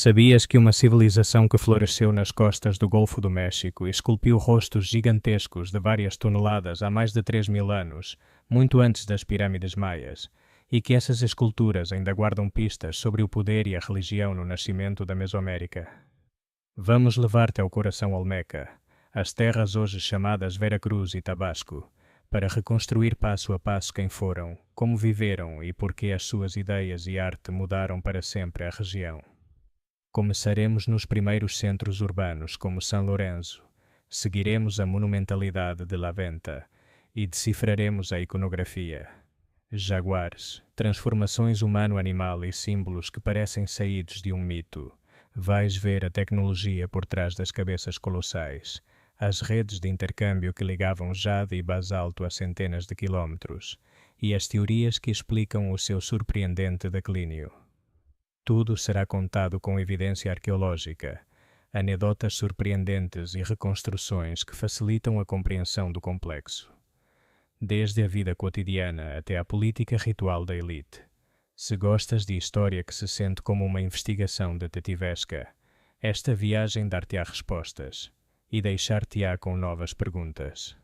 Sabias que uma civilização que floresceu nas costas do Golfo do México esculpiu rostos gigantescos de várias toneladas há mais de 3.000 anos, muito antes das pirâmides maias, e que essas esculturas ainda guardam pistas sobre o poder e a religião no nascimento da Mesoamérica? Vamos levar-te ao coração olmeca, às terras hoje chamadas Veracruz e Tabasco, para reconstruir passo a passo quem foram, como viveram e por que as suas ideias e arte mudaram para sempre a região. Começaremos nos primeiros centros urbanos, como São Lourenço, seguiremos a monumentalidade de La Venta e decifraremos a iconografia. Jaguares, transformações humano-animal e símbolos que parecem saídos de um mito. Vais ver a tecnologia por trás das cabeças colossais, as redes de intercâmbio que ligavam jade e basalto a centenas de quilómetros, e as teorias que explicam o seu surpreendente declínio. Tudo será contado com evidência arqueológica, anedotas surpreendentes e reconstruções que facilitam a compreensão do complexo. Desde a vida cotidiana até a política ritual da elite. Se gostas de história que se sente como uma investigação detetivesca, esta viagem dar-te-á respostas e deixar-te-á com novas perguntas.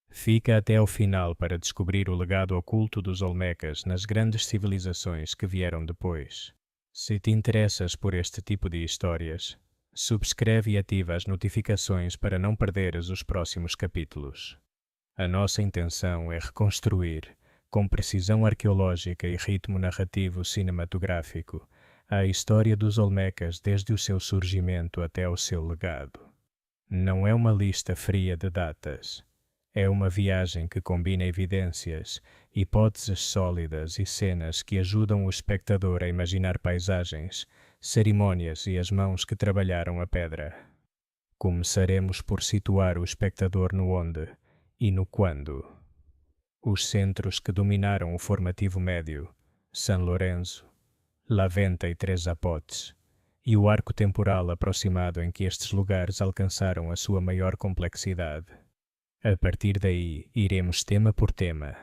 Fica até ao final para descobrir o legado oculto dos olmecas nas grandes civilizações que vieram depois. Se te interessas por este tipo de histórias, subscreve e ativa as notificações para não perderes os próximos capítulos. A nossa intenção é reconstruir, com precisão arqueológica e ritmo narrativo cinematográfico, a história dos olmecas desde o seu surgimento até ao seu legado. Não é uma lista fria de datas. É uma viagem que combina evidências, hipóteses sólidas e cenas que ajudam o espectador a imaginar paisagens, cerimônias e as mãos que trabalharam a pedra. Começaremos por situar o espectador no onde e no quando. Os centros que dominaram o formativo médio, São Lourenço, La Venta e Três Zapotes, e o arco temporal aproximado em que estes lugares alcançaram a sua maior complexidade. A partir daí, iremos tema por tema: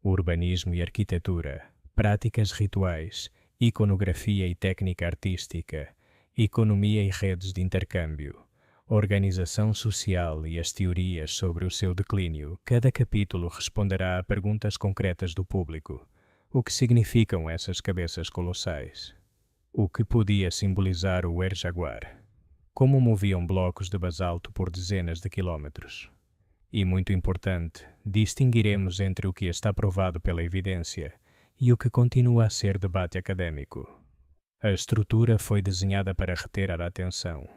urbanismo e arquitetura, práticas rituais, iconografia e técnica artística, economia e redes de intercâmbio, organização social e as teorias sobre o seu declínio. Cada capítulo responderá a perguntas concretas do público. O que significam essas cabeças colossais? O que podia simbolizar o Jaguar? Como moviam blocos de basalto por dezenas de quilómetros? E, muito importante, distinguiremos entre o que está provado pela evidência e o que continua a ser debate acadêmico. A estrutura foi desenhada para reter a atenção.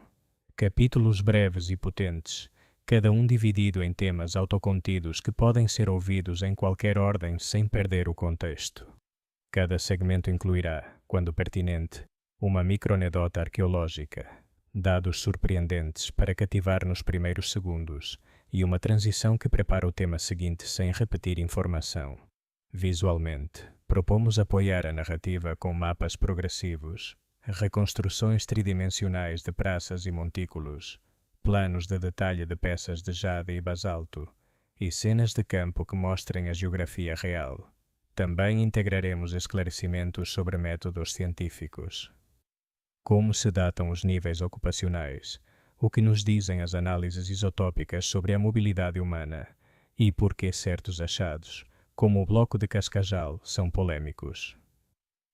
Capítulos breves e potentes, cada um dividido em temas autocontidos que podem ser ouvidos em qualquer ordem sem perder o contexto. Cada segmento incluirá, quando pertinente, uma microanedota arqueológica, dados surpreendentes para cativar nos primeiros segundos e uma transição que prepara o tema seguinte sem repetir informação. Visualmente, propomos apoiar a narrativa com mapas progressivos, reconstruções tridimensionais de praças e montículos, planos de detalhe de peças de jade e basalto e cenas de campo que mostrem a geografia real. Também integraremos esclarecimentos sobre métodos científicos. Como se datam os níveis ocupacionais, o que nos dizem as análises isotópicas sobre a mobilidade humana e por que certos achados, como o bloco de Cascajal, são polêmicos.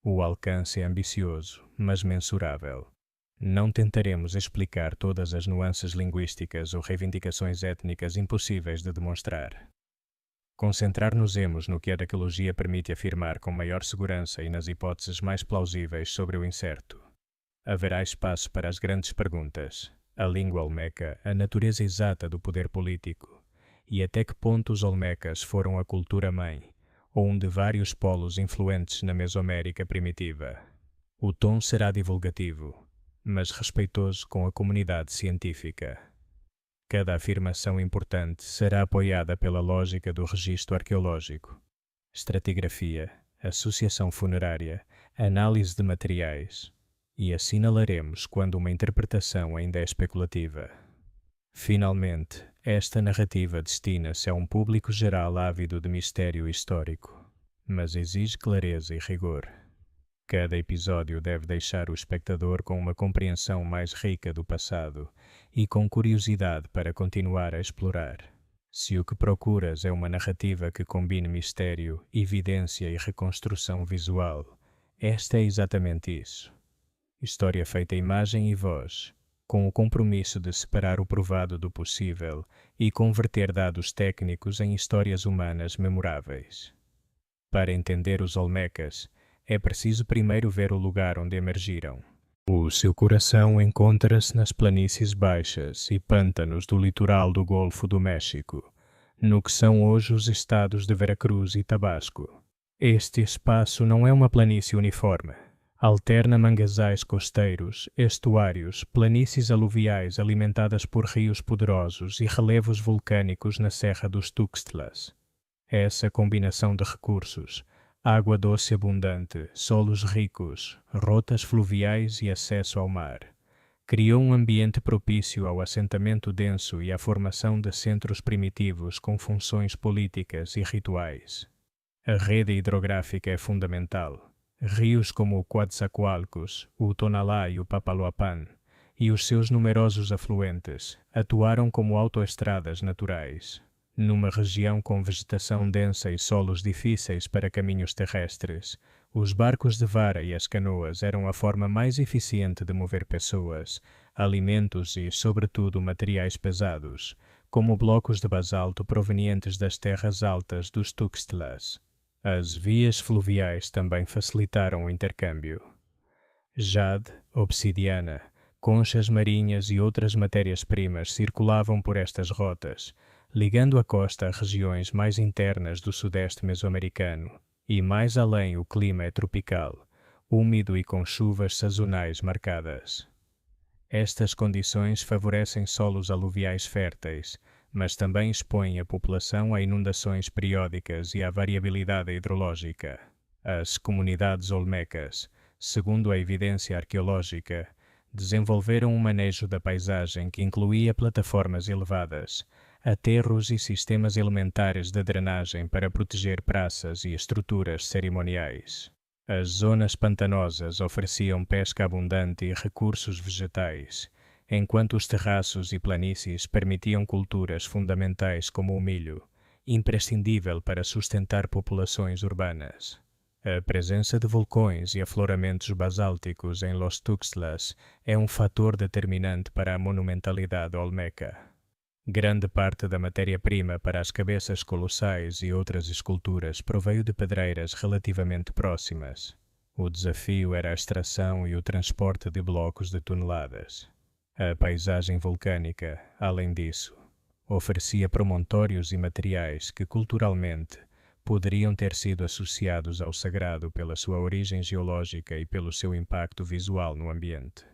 O alcance é ambicioso, mas mensurável. Não tentaremos explicar todas as nuances linguísticas ou reivindicações étnicas impossíveis de demonstrar. Concentrar-nos-emos no que a arqueologia permite afirmar com maior segurança e nas hipóteses mais plausíveis sobre o incerto. Haverá espaço para as grandes perguntas: a língua olmeca, a natureza exata do poder político, e até que ponto os olmecas foram a cultura-mãe, ou um de vários polos influentes na Mesoamérica primitiva. O tom será divulgativo, mas respeitoso com a comunidade científica. Cada afirmação importante será apoiada pela lógica do registro arqueológico, estratigrafia, associação funerária, análise de materiais, e assinalaremos quando uma interpretação ainda é especulativa. Finalmente, esta narrativa destina-se a um público geral ávido de mistério histórico, mas exige clareza e rigor. Cada episódio deve deixar o espectador com uma compreensão mais rica do passado e com curiosidade para continuar a explorar. Se o que procuras é uma narrativa que combine mistério, evidência e reconstrução visual, esta é exatamente isso. História feita imagem e voz, com o compromisso de separar o provado do possível e converter dados técnicos em histórias humanas memoráveis. Para entender os Olmecas, é preciso primeiro ver o lugar onde emergiram. O seu coração encontra-se nas planícies baixas e pântanos do litoral do Golfo do México, no que são hoje os estados de Veracruz e Tabasco. Este espaço não é uma planície uniforme. Alterna manguezais costeiros, estuários, planícies aluviais alimentadas por rios poderosos e relevos vulcânicos na Serra dos Tuxtlas. Essa combinação de recursos, água doce abundante, solos ricos, rotas fluviais e acesso ao mar, criou um ambiente propício ao assentamento denso e à formação de centros primitivos com funções políticas e rituais. A rede hidrográfica é fundamental. Rios como o Coatzacoalcos, o Tonalá e o Papaloapan, e os seus numerosos afluentes, atuaram como autoestradas naturais. Numa região com vegetação densa e solos difíceis para caminhos terrestres, os barcos de vara e as canoas eram a forma mais eficiente de mover pessoas, alimentos e, sobretudo, materiais pesados, como blocos de basalto provenientes das terras altas dos Tuxtlas. As vias fluviais também facilitaram o intercâmbio. Jade, obsidiana, conchas marinhas e outras matérias-primas circulavam por estas rotas, ligando a costa a regiões mais internas do sudeste mesoamericano, e mais além o clima é tropical, úmido e com chuvas sazonais marcadas. Estas condições favorecem solos aluviais férteis, mas também expõem a população a inundações periódicas e à variabilidade hidrológica. As comunidades olmecas, segundo a evidência arqueológica, desenvolveram um manejo da paisagem que incluía plataformas elevadas, aterros e sistemas elementares de drenagem para proteger praças e estruturas cerimoniais. As zonas pantanosas ofereciam pesca abundante e recursos vegetais, enquanto os terraços e planícies permitiam culturas fundamentais como o milho, imprescindível para sustentar populações urbanas. A presença de vulcões e afloramentos basálticos em Los Tuxtlas é um fator determinante para a monumentalidade olmeca. Grande parte da matéria-prima para as cabeças colossais e outras esculturas proveio de pedreiras relativamente próximas. O desafio era a extração e o transporte de blocos de toneladas. A paisagem vulcânica, além disso, oferecia promontórios e materiais que, culturalmente, poderiam ter sido associados ao sagrado pela sua origem geológica e pelo seu impacto visual no ambiente.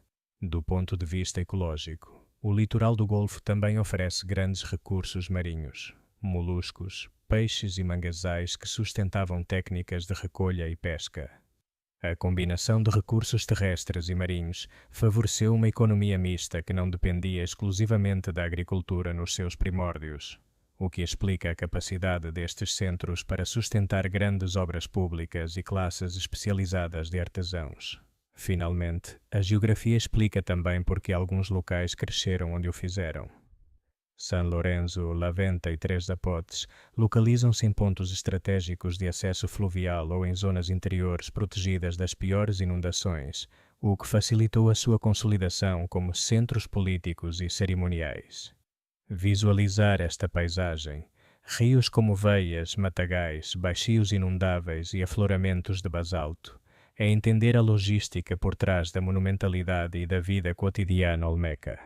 Do ponto de vista ecológico, o litoral do Golfo também oferece grandes recursos marinhos, moluscos, peixes e manguezais que sustentavam técnicas de recolha e pesca. A combinação de recursos terrestres e marinhos favoreceu uma economia mista que não dependia exclusivamente da agricultura nos seus primórdios, o que explica a capacidade destes centros para sustentar grandes obras públicas e classes especializadas de artesãos. Finalmente, a geografia explica também por que alguns locais cresceram onde o fizeram. San Lorenzo, La Venta e Três Zapotes localizam-se em pontos estratégicos de acesso fluvial ou em zonas interiores protegidas das piores inundações, o que facilitou a sua consolidação como centros políticos e cerimoniais. Visualizar esta paisagem, rios como veias, matagais, baixios inundáveis e afloramentos de basalto, é entender a logística por trás da monumentalidade e da vida cotidiana olmeca.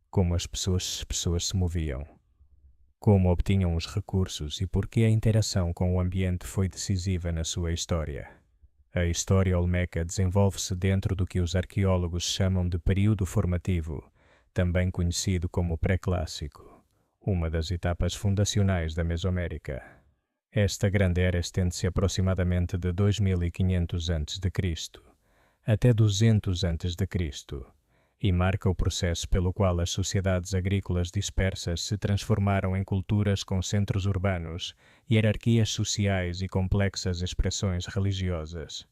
Como as pessoas se moviam, como obtinham os recursos e por que a interação com o ambiente foi decisiva na sua história. A história olmeca desenvolve-se dentro do que os arqueólogos chamam de período formativo, também conhecido como pré-clássico, uma das etapas fundacionais da Mesoamérica. Esta grande era estende-se aproximadamente de 2500 a.C. até 200 a.C., e marca o processo pelo qual as sociedades agrícolas dispersas se transformaram em culturas com centros urbanos, hierarquias sociais e complexas expressões religiosas.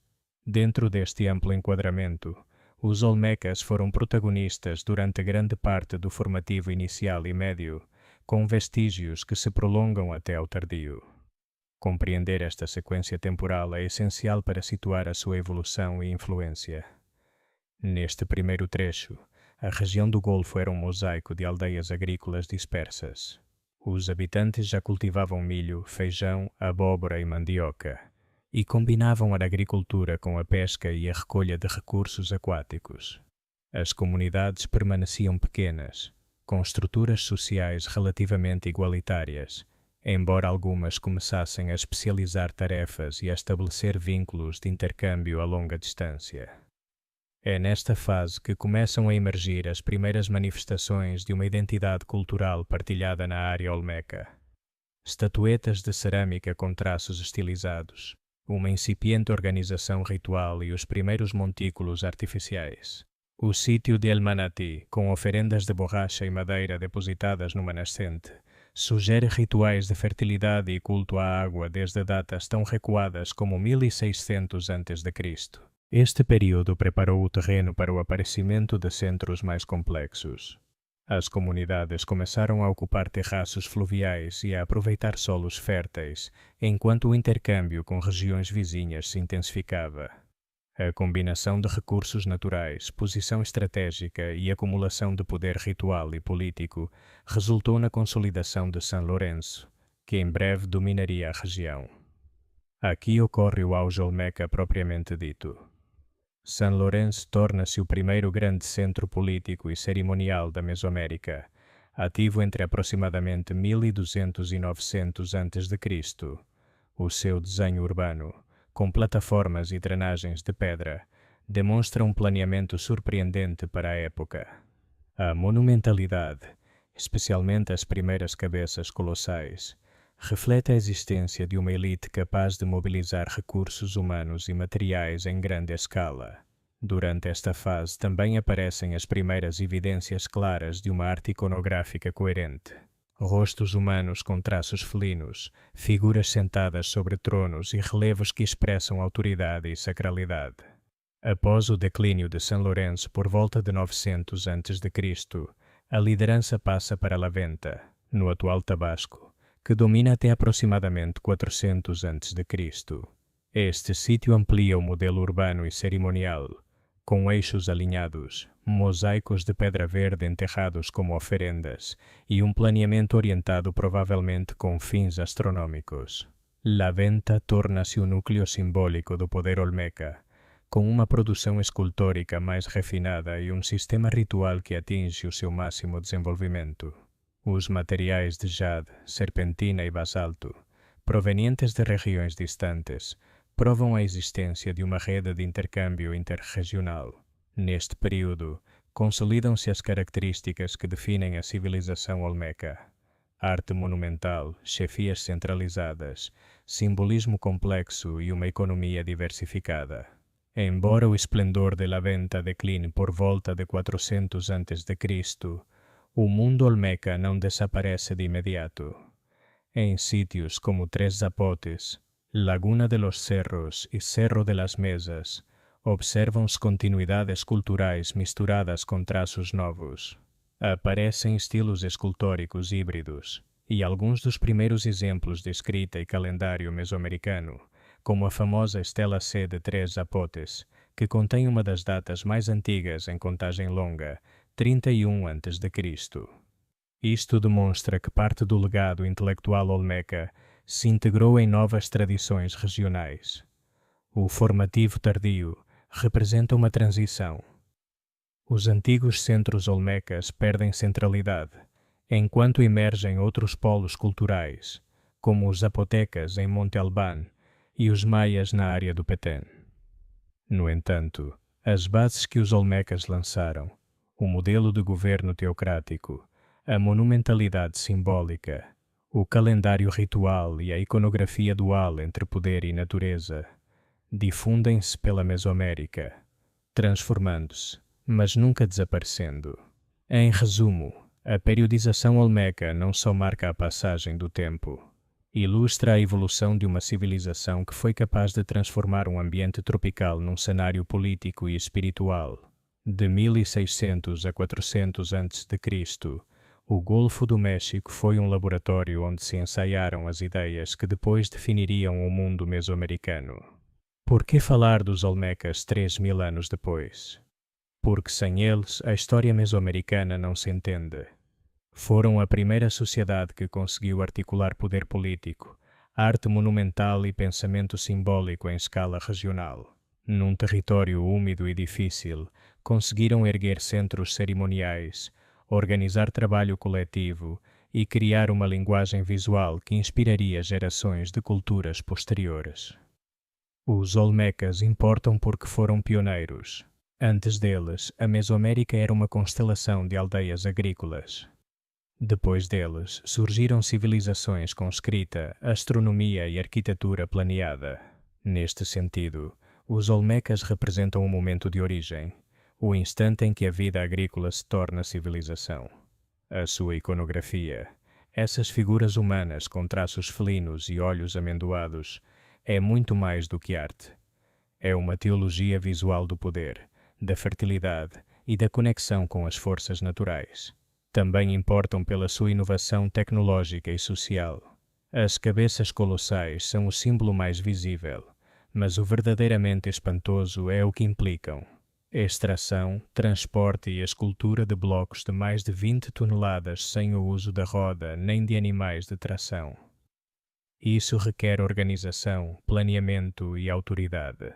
Dentro deste amplo enquadramento, os Olmecas foram protagonistas durante grande parte do formativo inicial e médio, com vestígios que se prolongam até ao tardio. Compreender esta sequência temporal é essencial para situar a sua evolução e influência. Neste primeiro trecho, a região do Golfo era um mosaico de aldeias agrícolas dispersas. Os habitantes já cultivavam milho, feijão, abóbora e mandioca, e combinavam a agricultura com a pesca e a recolha de recursos aquáticos. As comunidades permaneciam pequenas, com estruturas sociais relativamente igualitárias, embora algumas começassem a especializar tarefas e a estabelecer vínculos de intercâmbio a longa distância. É nesta fase que começam a emergir as primeiras manifestações de uma identidade cultural partilhada na área olmeca. Estatuetas de cerâmica com traços estilizados, uma incipiente organização ritual e os primeiros montículos artificiais. O sítio de El Manatí, com oferendas de borracha e madeira depositadas numa nascente, sugere rituais de fertilidade e culto à água desde datas tão recuadas como 1600 a.C. Este período preparou o terreno para o aparecimento de centros mais complexos. As comunidades começaram a ocupar terraços fluviais e a aproveitar solos férteis, enquanto o intercâmbio com regiões vizinhas se intensificava. A combinação de recursos naturais, posição estratégica e acumulação de poder ritual e político resultou na consolidação de São Lourenço, que em breve dominaria a região. Aqui ocorre o auge olmeca propriamente dito. São Lourenço torna-se o primeiro grande centro político e cerimonial da Mesoamérica, ativo entre aproximadamente 1200 e 900 a.C. O seu desenho urbano, com plataformas e drenagens de pedra, demonstra um planeamento surpreendente para a época. A monumentalidade, especialmente as primeiras cabeças colossais, reflete a existência de uma elite capaz de mobilizar recursos humanos e materiais em grande escala. Durante esta fase também aparecem as primeiras evidências claras de uma arte iconográfica coerente. Rostos humanos com traços felinos, figuras sentadas sobre tronos e relevos que expressam autoridade e sacralidade. Após o declínio de São Lourenço por volta de 900 a.C., a liderança passa para Laventa, no atual Tabasco, que domina até aproximadamente 400 a.C. Este sítio amplia o modelo urbano e cerimonial, com eixos alinhados, mosaicos de pedra verde enterrados como oferendas e um planeamento orientado provavelmente com fins astronômicos. Laventa torna-se o núcleo simbólico do poder olmeca, com uma produção escultórica mais refinada e um sistema ritual que atinge o seu máximo desenvolvimento. Os materiais de jade, serpentina e basalto, provenientes de regiões distantes, provam a existência de uma rede de intercâmbio interregional. Neste período, consolidam-se as características que definem a civilização olmeca: arte monumental, chefias centralizadas, simbolismo complexo e uma economia diversificada. Embora o esplendor de Laventa decline por volta de 400 a.C., o mundo olmeca não desaparece de imediato. Em sítios como Tres Zapotes, Laguna de los Cerros e Cerro de las Mesas, observam-se continuidades culturais misturadas com traços novos. Aparecem estilos escultóricos híbridos, e alguns dos primeiros exemplos de escrita e calendário mesoamericano, como a famosa Estela C de Tres Zapotes, que contém uma das datas mais antigas em contagem longa, 31 a.C. Isto demonstra que parte do legado intelectual olmeca se integrou em novas tradições regionais. O formativo tardio representa uma transição. Os antigos centros olmecas perdem centralidade, enquanto emergem outros polos culturais, como os zapotecas em Monte Albán e os maias na área do Petén. No entanto, as bases que os olmecas lançaram, o modelo de governo teocrático, a monumentalidade simbólica, o calendário ritual e a iconografia dual entre poder e natureza, difundem-se pela Mesoamérica, transformando-se, mas nunca desaparecendo. Em resumo, a periodização olmeca não só marca a passagem do tempo, Ilustra a evolução de uma civilização que foi capaz de transformar um ambiente tropical num cenário político e espiritual. De 1600 a 400 a.C., o Golfo do México foi um laboratório onde se ensaiaram as ideias que depois definiriam o mundo mesoamericano. Por que falar dos Olmecas 3.000 anos depois? Porque sem eles a história mesoamericana não se entende. Foram a primeira sociedade que conseguiu articular poder político, arte monumental e pensamento simbólico em escala regional. Num território úmido e difícil, conseguiram erguer centros cerimoniais, organizar trabalho coletivo e criar uma linguagem visual que inspiraria gerações de culturas posteriores. Os Olmecas importam porque foram pioneiros. Antes deles, a Mesoamérica era uma constelação de aldeias agrícolas. Depois deles, surgiram civilizações com escrita, astronomia e arquitetura planeada. Neste sentido, os Olmecas representam um momento de origem, o instante em que a vida agrícola se torna civilização. A sua iconografia, essas figuras humanas com traços felinos e olhos amendoados, é muito mais do que arte. É uma teologia visual do poder, da fertilidade e da conexão com as forças naturais. Também importam pela sua inovação tecnológica e social. As cabeças colossais são o símbolo mais visível, mas o verdadeiramente espantoso é o que implicam: extração, transporte e escultura de blocos de mais de 20 toneladas sem o uso da roda nem de animais de tração. Isso requer organização, planeamento e autoridade.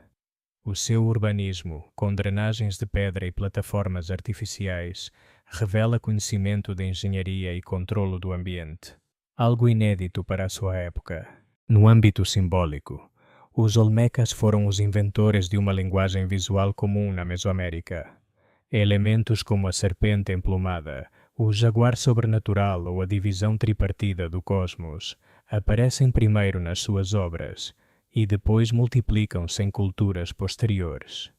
O seu urbanismo, com drenagens de pedra e plataformas artificiais, revela conhecimento de engenharia e controlo do ambiente, algo inédito para a sua época. No âmbito simbólico, os Olmecas foram os inventores de uma linguagem visual comum na Mesoamérica. Elementos como a serpente emplumada, o jaguar sobrenatural ou a divisão tripartida do cosmos aparecem primeiro nas suas obras e depois multiplicam-se em culturas posteriores.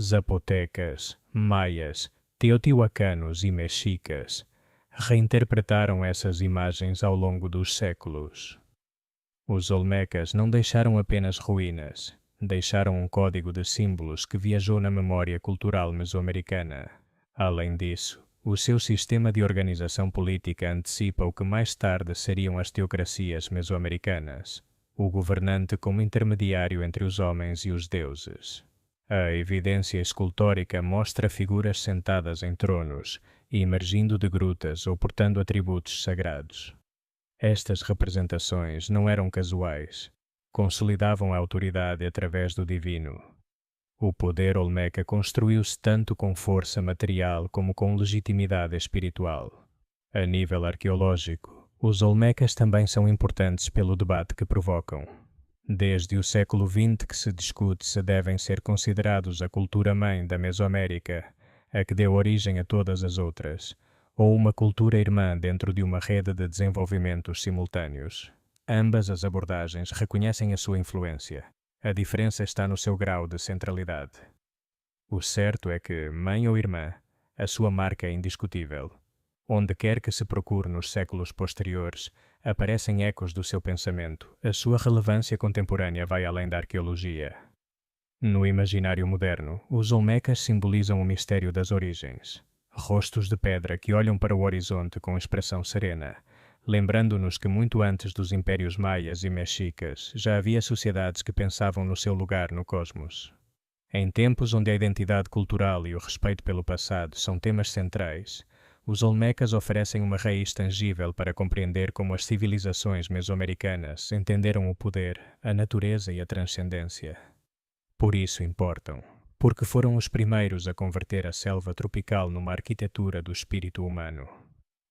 Zapotecas, maias, teotihuacanos e mexicas reinterpretaram essas imagens ao longo dos séculos. Os Olmecas não deixaram apenas ruínas, deixaram um código de símbolos que viajou na memória cultural mesoamericana. Além disso, o seu sistema de organização política antecipa o que mais tarde seriam as teocracias mesoamericanas, o governante como intermediário entre os homens e os deuses. A evidência escultórica mostra figuras sentadas em tronos e emergindo de grutas ou portando atributos sagrados. Estas representações não eram casuais, consolidavam a autoridade através do divino. O poder olmeca construiu-se tanto com força material como com legitimidade espiritual. A nível arqueológico, os Olmecas também são importantes pelo debate que provocam. Desde o século XX que se discute se devem ser considerados a cultura-mãe da Mesoamérica, a que deu origem a todas as outras, ou uma cultura irmã dentro de uma rede de desenvolvimentos simultâneos. Ambas as abordagens reconhecem a sua influência. A diferença está no seu grau de centralidade. O certo é que, mãe ou irmã, a sua marca é indiscutível. Onde quer que se procure nos séculos posteriores, aparecem ecos do seu pensamento. A sua relevância contemporânea vai além da arqueologia. No imaginário moderno, os Olmecas simbolizam o mistério das origens. Rostos de pedra que olham para o horizonte com expressão serena, lembrando-nos que muito antes dos impérios maias e mexicas já havia sociedades que pensavam no seu lugar no cosmos. Em tempos onde a identidade cultural e o respeito pelo passado são temas centrais, os Olmecas oferecem uma raiz tangível para compreender como as civilizações mesoamericanas entenderam o poder, a natureza e a transcendência. Por isso importam, porque foram os primeiros a converter a selva tropical numa arquitetura do espírito humano.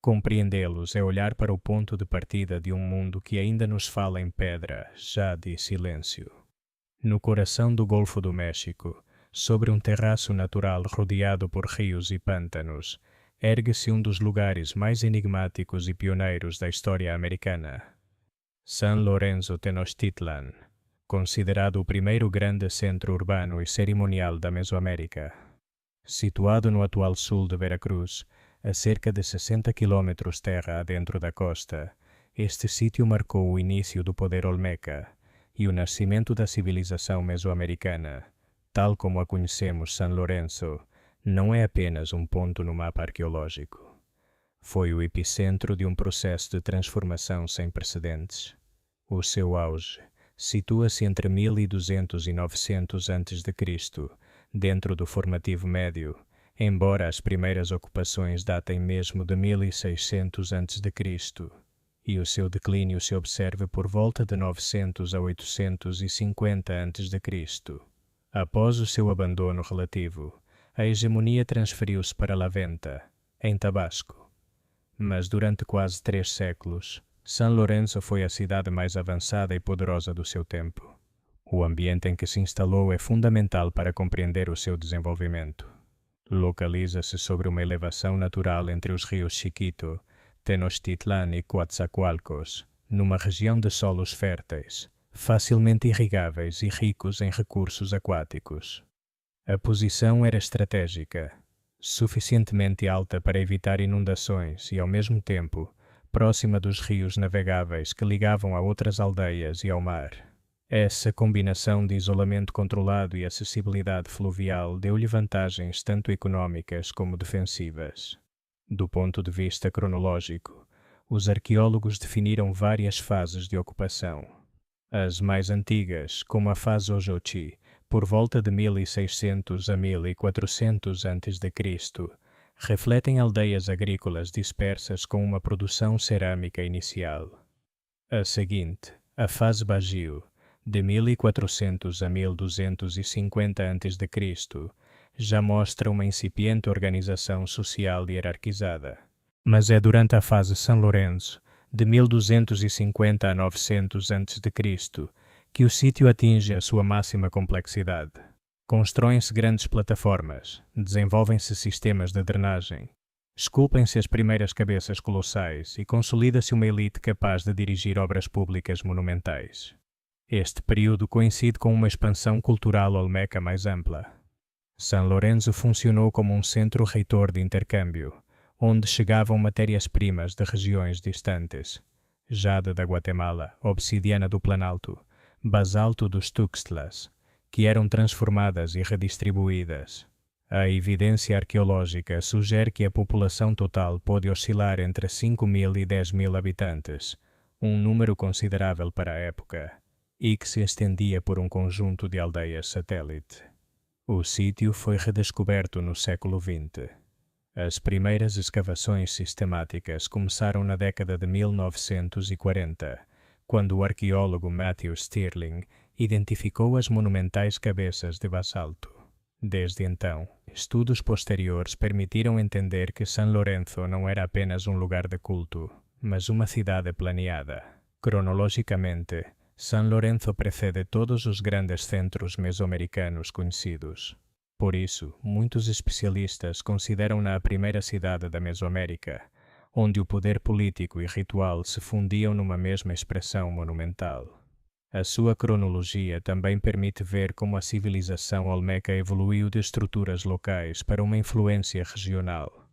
Compreendê-los é olhar para o ponto de partida de um mundo que ainda nos fala em pedra, jade e silêncio. No coração do Golfo do México, sobre um terraço natural rodeado por rios e pântanos, ergue-se um dos lugares mais enigmáticos e pioneiros da história americana. San Lorenzo Tenochtitlan, considerado o primeiro grande centro urbano e cerimonial da Mesoamérica. Situado no atual sul de Veracruz, a cerca de 60 quilômetros terra adentro da costa, Este sítio marcou o início do poder olmeca e o nascimento da civilização mesoamericana. Tal como a conhecemos, San Lorenzo não é apenas um ponto no mapa arqueológico. Foi o epicentro de um processo de transformação sem precedentes. O seu auge situa-se entre 1200 e 900 a.C., dentro do formativo médio, embora as primeiras ocupações datem mesmo de 1600 a.C., e o seu declínio se observa por volta de 900 a 850 a.C. Após o seu abandono relativo, a hegemonia transferiu-se para La Venta, em Tabasco. Mas durante quase 3 séculos, San Lorenzo foi a cidade mais avançada e poderosa do seu tempo. O ambiente em que se instalou é fundamental para compreender o seu desenvolvimento. Localiza-se sobre uma elevação natural entre os rios Chiquito, Tenochtitlan e Coatzacoalcos, numa região de solos férteis, facilmente irrigáveis e ricos em recursos aquáticos. A posição era estratégica, suficientemente alta para evitar inundações e, ao mesmo tempo, próxima dos rios navegáveis que ligavam a outras aldeias e ao mar. Essa combinação de isolamento controlado e acessibilidade fluvial deu-lhe vantagens tanto econômicas como defensivas. Do ponto de vista cronológico, os arqueólogos definiram várias fases de ocupação. As mais antigas, como a fase Ojochi, por volta de 1600 a 1400 a.C., refletem aldeias agrícolas dispersas com uma produção cerâmica inicial. A seguinte, a fase Bajío, de 1400 a 1250 a.C., já mostra uma incipiente organização social hierarquizada. Mas é durante a fase San Lorenzo, de 1250 a 900 a.C., que o sítio atinge a sua máxima complexidade. Constroem-se grandes plataformas, desenvolvem-se sistemas de drenagem, esculpem-se as primeiras cabeças colossais e consolida-se uma elite capaz de dirigir obras públicas monumentais. Este período coincide com uma expansão cultural olmeca mais ampla. San Lorenzo funcionou como um centro reitor de intercâmbio, onde chegavam matérias-primas de regiões distantes, jade da Guatemala, obsidiana do Planalto, basalto dos Tuxtlas, que eram transformadas e redistribuídas. A evidência arqueológica sugere que a população total pôde oscilar entre 5.000 e 10.000 habitantes, um número considerável para a época, e que se estendia por um conjunto de aldeias satélite. O sítio foi redescoberto no século XX. As primeiras escavações sistemáticas começaram na década de 1940, quando o arqueólogo Matthew Stirling identificou as monumentais cabeças de basalto. Desde então, estudos posteriores permitiram entender que San Lorenzo não era apenas um lugar de culto, mas uma cidade planeada. Cronologicamente, San Lorenzo precede todos os grandes centros mesoamericanos conhecidos. Por isso, muitos especialistas consideram-na a primeira cidade da Mesoamérica, onde o poder político e ritual se fundiam numa mesma expressão monumental. A sua cronologia também permite ver como a civilização olmeca evoluiu de estruturas locais para uma influência regional.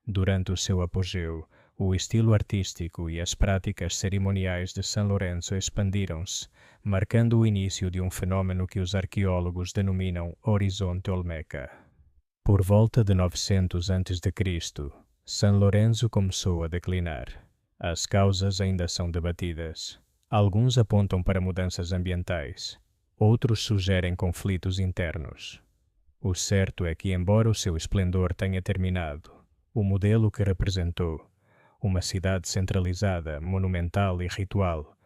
Durante o seu apogeu, o estilo artístico e as práticas cerimoniais de San Lorenzo expandiram-se, marcando o início de um fenômeno que os arqueólogos denominam Horizonte Olmeca. Por volta de 900 a.C., San Lorenzo começou a declinar. As causas ainda são debatidas. Alguns apontam para mudanças ambientais, outros sugerem conflitos internos. O certo é que, embora o seu esplendor tenha terminado, o modelo que representou, uma cidade centralizada, monumental e ritual,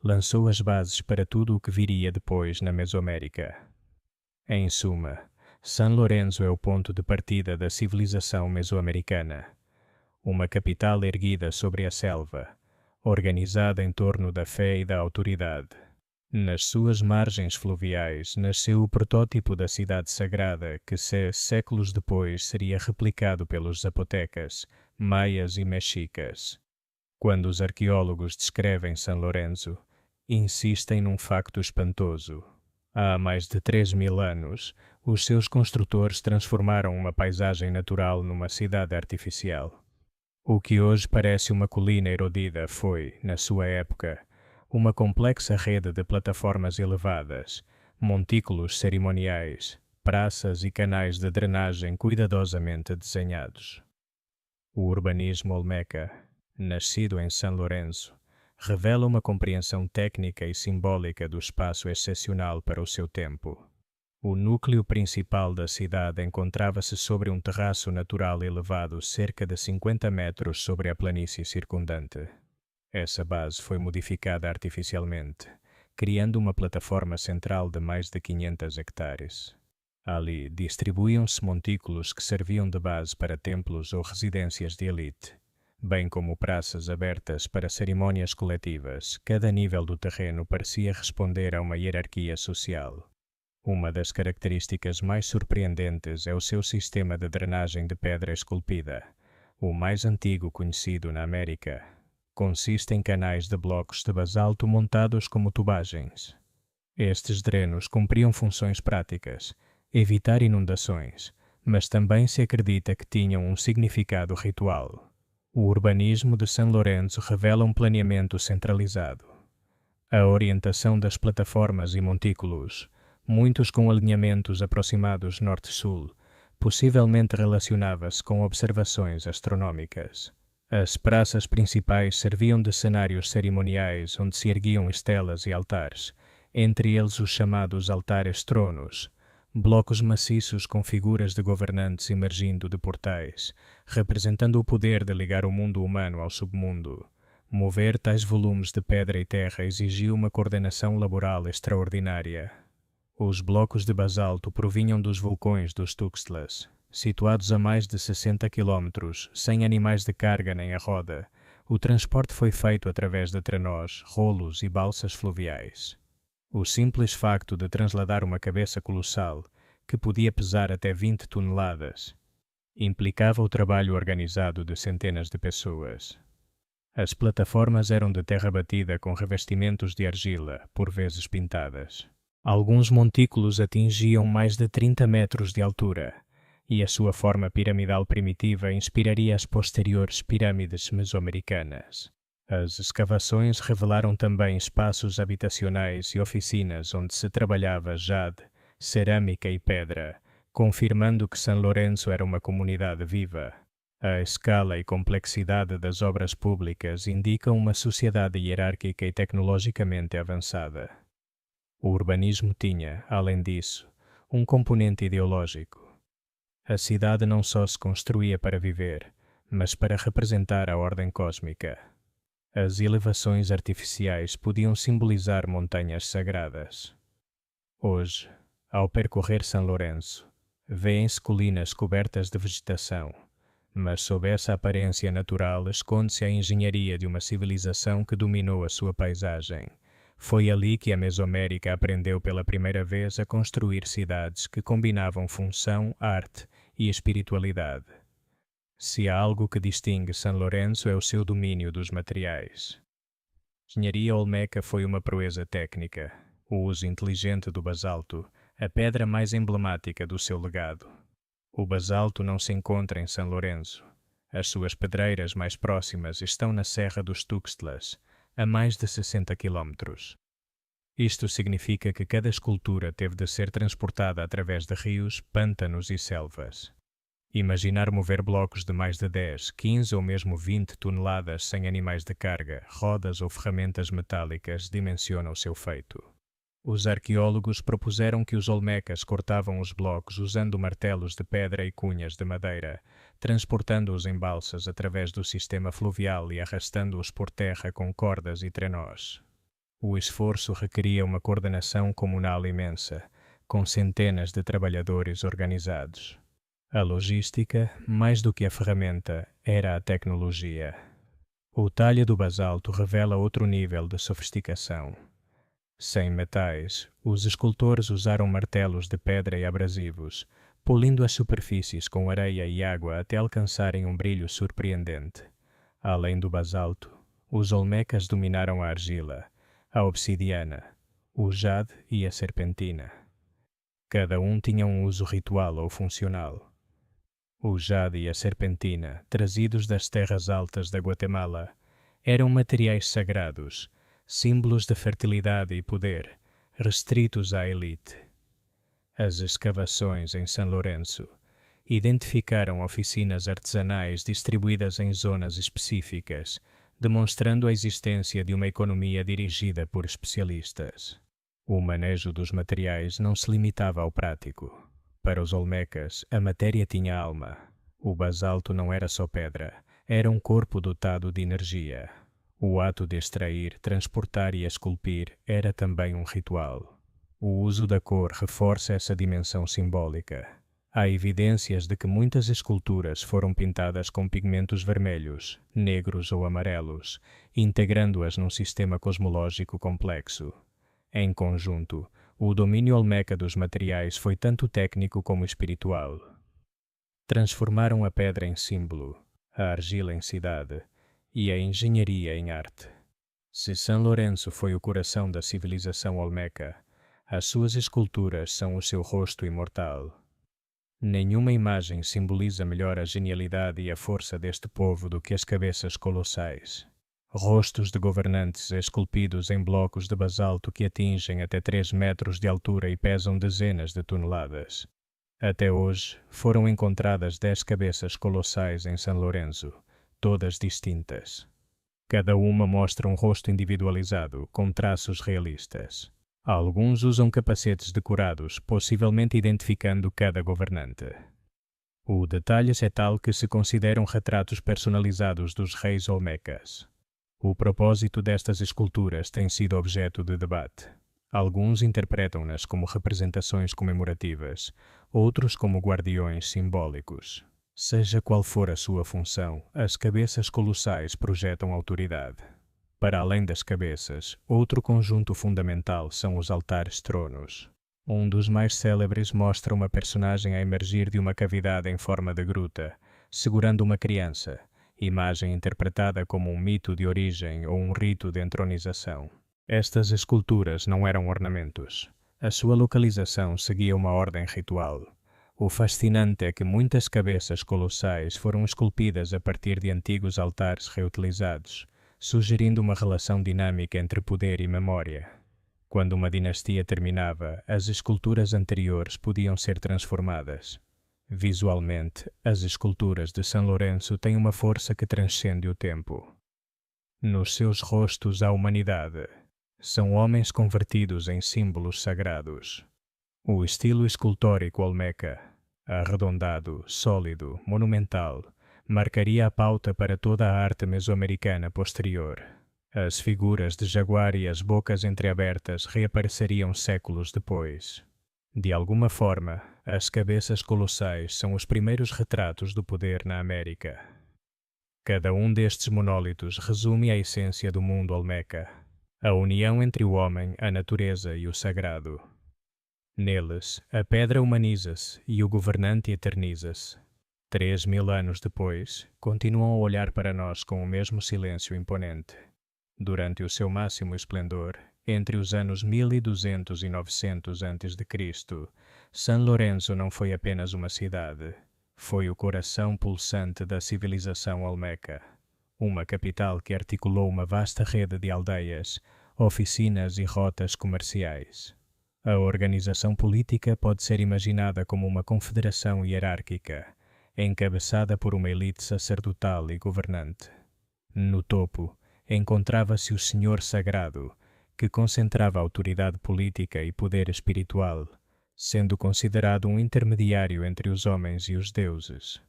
lançou as bases para tudo o que viria depois na Mesoamérica. Em suma, San Lorenzo é o ponto de partida da civilização mesoamericana, uma capital erguida sobre a selva, organizada em torno da fé e da autoridade. Nas suas margens fluviais nasceu o protótipo da cidade sagrada que, séculos depois, seria replicado pelos zapotecas, maias e mexicas. Quando os arqueólogos descrevem San Lorenzo, insistem num facto espantoso. Há mais de 3.000 anos, os seus construtores transformaram uma paisagem natural numa cidade artificial. O que hoje parece uma colina erodida foi, na sua época, uma complexa rede de plataformas elevadas, montículos cerimoniais, praças e canais de drenagem cuidadosamente desenhados. O urbanismo olmeca, nascido em São Lourenço, revela uma compreensão técnica e simbólica do espaço excepcional para o seu tempo. O núcleo principal da cidade encontrava-se sobre um terraço natural elevado cerca de 50 metros sobre a planície circundante. Essa base foi modificada artificialmente, criando uma plataforma central de mais de 500 hectares. Ali distribuíam-se montículos que serviam de base para templos ou residências de elite, bem como praças abertas para cerimônias coletivas. Cada nível do terreno parecia responder a uma hierarquia social. Uma das características mais surpreendentes é o seu sistema de drenagem de pedra esculpida, o mais antigo conhecido na América. Consiste em canais de blocos de basalto montados como tubagens. Estes drenos cumpriam funções práticas, evitar inundações, mas também se acredita que tinham um significado ritual. O urbanismo de São Lourenço revela um planeamento centralizado. A orientação das plataformas e montículos, muitos com alinhamentos aproximados norte-sul, possivelmente relacionava-se com observações astronómicas. As praças principais serviam de cenários cerimoniais onde se erguiam estelas e altares, entre eles os chamados altares-tronos, blocos maciços com figuras de governantes emergindo de portais, representando o poder de ligar o mundo humano ao submundo. Mover tais volumes de pedra e terra exigiu uma coordenação laboral extraordinária. Os blocos de basalto provinham dos vulcões dos Tuxtlas, situados a mais de 60 quilómetros, sem animais de carga nem a roda. O transporte foi feito através de trenós, rolos e balsas fluviais. O simples facto de transladar uma cabeça colossal, que podia pesar até 20 toneladas, implicava o trabalho organizado de centenas de pessoas. As plataformas eram de terra batida com revestimentos de argila, por vezes pintadas. Alguns montículos atingiam mais de 30 metros de altura, e a sua forma piramidal primitiva inspiraria as posteriores pirâmides mesoamericanas. As escavações revelaram também espaços habitacionais e oficinas onde se trabalhava jade, cerâmica e pedra, confirmando que São Lourenço era uma comunidade viva. A escala e complexidade das obras públicas indicam uma sociedade hierárquica e tecnologicamente avançada. O urbanismo tinha, além disso, um componente ideológico. A cidade não só se construía para viver, mas para representar a ordem cósmica. As elevações artificiais podiam simbolizar montanhas sagradas. Hoje, ao percorrer São Lourenço, vêem-se colinas cobertas de vegetação, mas sob essa aparência natural esconde-se a engenharia de uma civilização que dominou a sua paisagem. Foi ali que a Mesoamérica aprendeu pela primeira vez a construir cidades que combinavam função, arte e espiritualidade. Se há algo que distingue São Lourenço é o seu domínio dos materiais. A engenharia olmeca foi uma proeza técnica, o uso inteligente do basalto, a pedra mais emblemática do seu legado. O basalto não se encontra em São Lourenço. As suas pedreiras mais próximas estão na Serra dos Tuxtlas, a mais de 60 quilómetros. Isto significa que cada escultura teve de ser transportada através de rios, pântanos e selvas. Imaginar mover blocos de mais de 10, 15 ou mesmo 20 toneladas sem animais de carga, rodas ou ferramentas metálicas dimensiona o seu feito. Os arqueólogos propuseram que os olmecas cortavam os blocos usando martelos de pedra e cunhas de madeira, transportando-os em balsas através do sistema fluvial e arrastando-os por terra com cordas e trenós. O esforço requeria uma coordenação comunal imensa, com centenas de trabalhadores organizados. A logística, mais do que a ferramenta, era a tecnologia. O talho do basalto revela outro nível de sofisticação. Sem metais, os escultores usaram martelos de pedra e abrasivos, polindo as superfícies com areia e água até alcançarem um brilho surpreendente. Além do basalto, os olmecas dominaram a argila, a obsidiana, o jade e a serpentina. Cada um tinha um uso ritual ou funcional. O jade e a serpentina, trazidos das terras altas da Guatemala, eram materiais sagrados, símbolos de fertilidade e poder, restritos à elite. As escavações em São Lourenço identificaram oficinas artesanais distribuídas em zonas específicas, demonstrando a existência de uma economia dirigida por especialistas. O manejo dos materiais não se limitava ao prático. Para os olmecas, a matéria tinha alma. O basalto não era só pedra, era um corpo dotado de energia. O ato de extrair, transportar e esculpir era também um ritual. O uso da cor reforça essa dimensão simbólica. Há evidências de que muitas esculturas foram pintadas com pigmentos vermelhos, negros ou amarelos, integrando-as num sistema cosmológico complexo. Em conjunto, o domínio olmeca dos materiais foi tanto técnico como espiritual. Transformaram a pedra em símbolo, a argila em cidade e a engenharia em arte. Se São Lourenço foi o coração da civilização olmeca, as suas esculturas são o seu rosto imortal. Nenhuma imagem simboliza melhor a genialidade e a força deste povo do que as cabeças colossais. Rostos de governantes esculpidos em blocos de basalto que atingem até 3 metros de altura e pesam dezenas de toneladas. Até hoje, foram encontradas 10 cabeças colossais em São Lourenço, todas distintas. Cada uma mostra um rosto individualizado, com traços realistas. Alguns usam capacetes decorados, possivelmente identificando cada governante. O detalhe é tal que se consideram retratos personalizados dos reis olmecas. O propósito destas esculturas tem sido objeto de debate. Alguns interpretam-nas como representações comemorativas, outros como guardiões simbólicos. Seja qual for a sua função, as cabeças colossais projetam autoridade. Para além das cabeças, outro conjunto fundamental são os altares-tronos. Um dos mais célebres mostra uma personagem a emergir de uma cavidade em forma de gruta, segurando uma criança, imagem interpretada como um mito de origem ou um rito de entronização. Estas esculturas não eram ornamentos. A sua localização seguia uma ordem ritual. O fascinante é que muitas cabeças colossais foram esculpidas a partir de antigos altares reutilizados, sugerindo uma relação dinâmica entre poder e memória. Quando uma dinastia terminava, as esculturas anteriores podiam ser transformadas. Visualmente, as esculturas de São Lourenço têm uma força que transcende o tempo. Nos seus rostos há humanidade. São homens convertidos em símbolos sagrados. O estilo escultórico olmeca, arredondado, sólido, monumental, marcaria a pauta para toda a arte mesoamericana posterior. As figuras de jaguar e as bocas entreabertas reapareceriam séculos depois. De alguma forma, as cabeças colossais são os primeiros retratos do poder na América. Cada um destes monólitos resume a essência do mundo olmeca, a união entre o homem, a natureza e o sagrado. Neles, a pedra humaniza-se e o governante eterniza-se. 3.000 anos depois, continuam a olhar para nós com o mesmo silêncio imponente. Durante o seu máximo esplendor, entre os anos 1200 e 900 a.C., São Lourenço não foi apenas uma cidade. Foi o coração pulsante da civilização olmeca. Uma capital que articulou uma vasta rede de aldeias, oficinas e rotas comerciais. A organização política pode ser imaginada como uma confederação hierárquica, encabeçada por uma elite sacerdotal e governante. No topo, encontrava-se o Senhor Sagrado, que concentrava autoridade política e poder espiritual, sendo considerado um intermediário entre os homens e os deuses.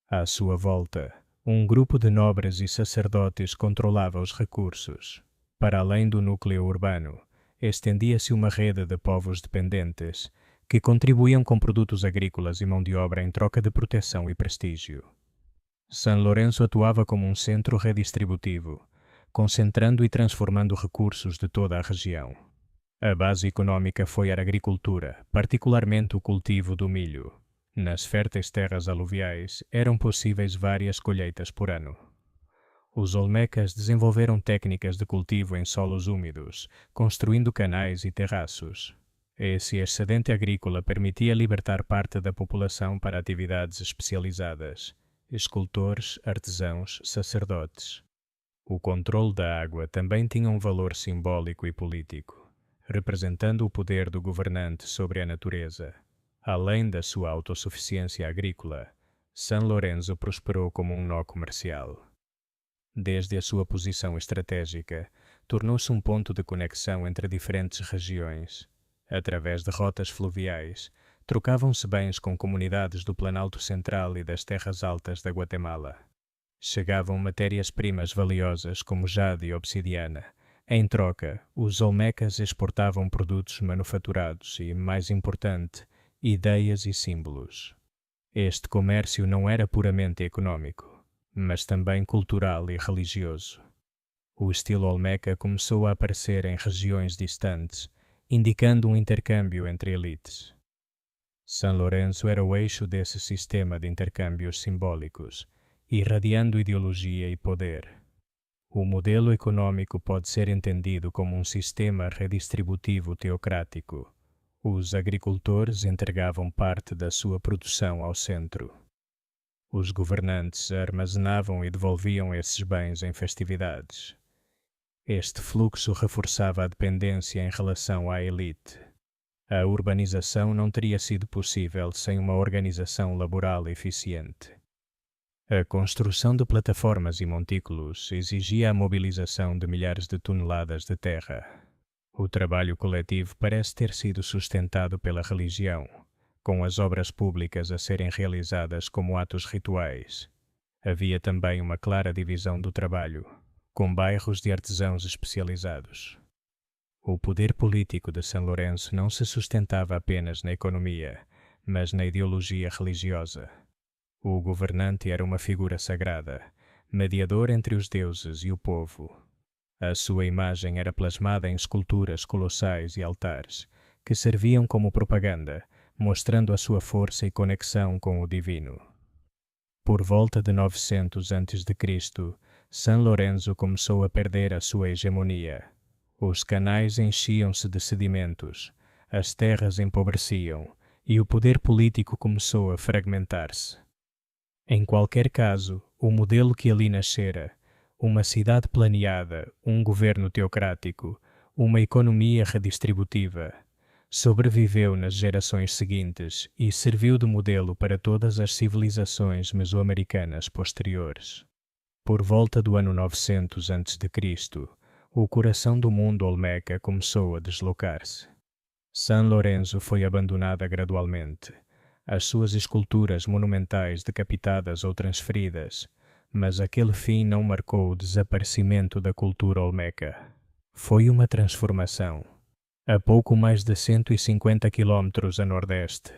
À sua volta, um grupo de nobres e sacerdotes controlava os recursos. Para além do núcleo urbano, estendia-se uma rede de povos dependentes, que contribuíam com produtos agrícolas e mão de obra em troca de proteção e prestígio. São Lourenço atuava como um centro redistributivo, concentrando e transformando recursos de toda a região. A base econômica foi a agricultura, particularmente o cultivo do milho. Nas férteis terras aluviais, eram possíveis várias colheitas por ano. Os olmecas desenvolveram técnicas de cultivo em solos úmidos, construindo canais e terraços. Esse excedente agrícola permitia libertar parte da população para atividades especializadas: escultores, artesãos, sacerdotes. O controle da água também tinha um valor simbólico e político, representando o poder do governante sobre a natureza. Além da sua autossuficiência agrícola, São Lourenço prosperou como um nó comercial. Desde a sua posição estratégica, tornou-se um ponto de conexão entre diferentes regiões. Através de rotas fluviais, trocavam-se bens com comunidades do Planalto Central e das terras altas da Guatemala. Chegavam matérias-primas valiosas como jade e obsidiana. Em troca, os olmecas exportavam produtos manufaturados e, mais importante, ideias e símbolos. Este comércio não era puramente econômico, mas também cultural e religioso. O estilo olmeca começou a aparecer em regiões distantes, indicando um intercâmbio entre elites. São Lourenço era o eixo desse sistema de intercâmbios simbólicos, irradiando ideologia e poder. O modelo econômico pode ser entendido como um sistema redistributivo teocrático. Os agricultores entregavam parte da sua produção ao centro. Os governantes armazenavam e devolviam esses bens em festividades. Este fluxo reforçava a dependência em relação à elite. A urbanização não teria sido possível sem uma organização laboral eficiente. A construção de plataformas e montículos exigia a mobilização de milhares de toneladas de terra. O trabalho coletivo parece ter sido sustentado pela religião, com as obras públicas a serem realizadas como atos rituais. Havia também uma clara divisão do trabalho, com bairros de artesãos especializados. O poder político de São Lourenço não se sustentava apenas na economia, mas na ideologia religiosa. O governante era uma figura sagrada, mediador entre os deuses e o povo. A sua imagem era plasmada em esculturas colossais e altares, que serviam como propaganda, mostrando a sua força e conexão com o divino. Por volta de 900 a.C., São Lourenço começou a perder a sua hegemonia. Os canais enchiam-se de sedimentos, as terras empobreciam e o poder político começou a fragmentar-se. Em qualquer caso, o modelo que ali nascera, uma cidade planeada, um governo teocrático, uma economia redistributiva, sobreviveu nas gerações seguintes e serviu de modelo para todas as civilizações mesoamericanas posteriores. Por volta do ano 900 a.C., o coração do mundo olmeca começou a deslocar-se. São Lourenço foi abandonada gradualmente, as suas esculturas monumentais decapitadas ou transferidas, mas aquele fim não marcou o desaparecimento da cultura olmeca. Foi uma transformação. A pouco mais de 150 quilômetros a nordeste,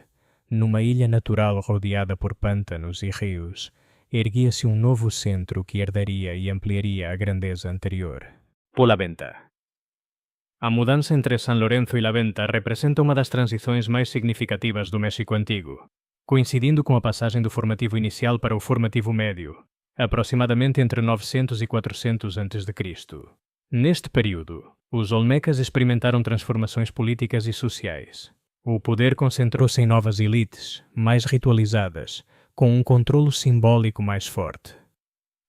numa ilha natural rodeada por pântanos e rios, erguia-se um novo centro que herdaria e ampliaria a grandeza anterior. La Venta. A mudança entre São Lourenço e La Venta representa uma das transições mais significativas do México Antigo, coincidindo com a passagem do formativo inicial para o formativo médio, aproximadamente entre 900 e 400 a.C. Neste período, os olmecas experimentaram transformações políticas e sociais. O poder concentrou-se em novas elites, mais ritualizadas, com um controlo simbólico mais forte.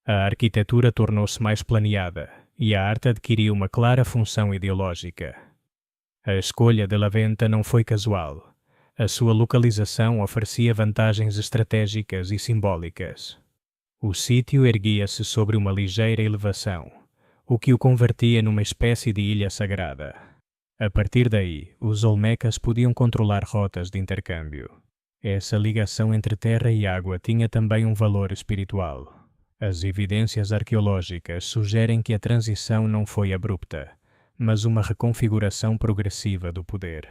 A arquitetura tornou-se mais planeada e a arte adquiriu uma clara função ideológica. A escolha de La Venta não foi casual. A sua localização oferecia vantagens estratégicas e simbólicas. O sítio erguia-se sobre uma ligeira elevação, o que o convertia numa espécie de ilha sagrada. A partir daí, os olmecas podiam controlar rotas de intercâmbio. Essa ligação entre terra e água tinha também um valor espiritual. As evidências arqueológicas sugerem que a transição não foi abrupta, mas uma reconfiguração progressiva do poder.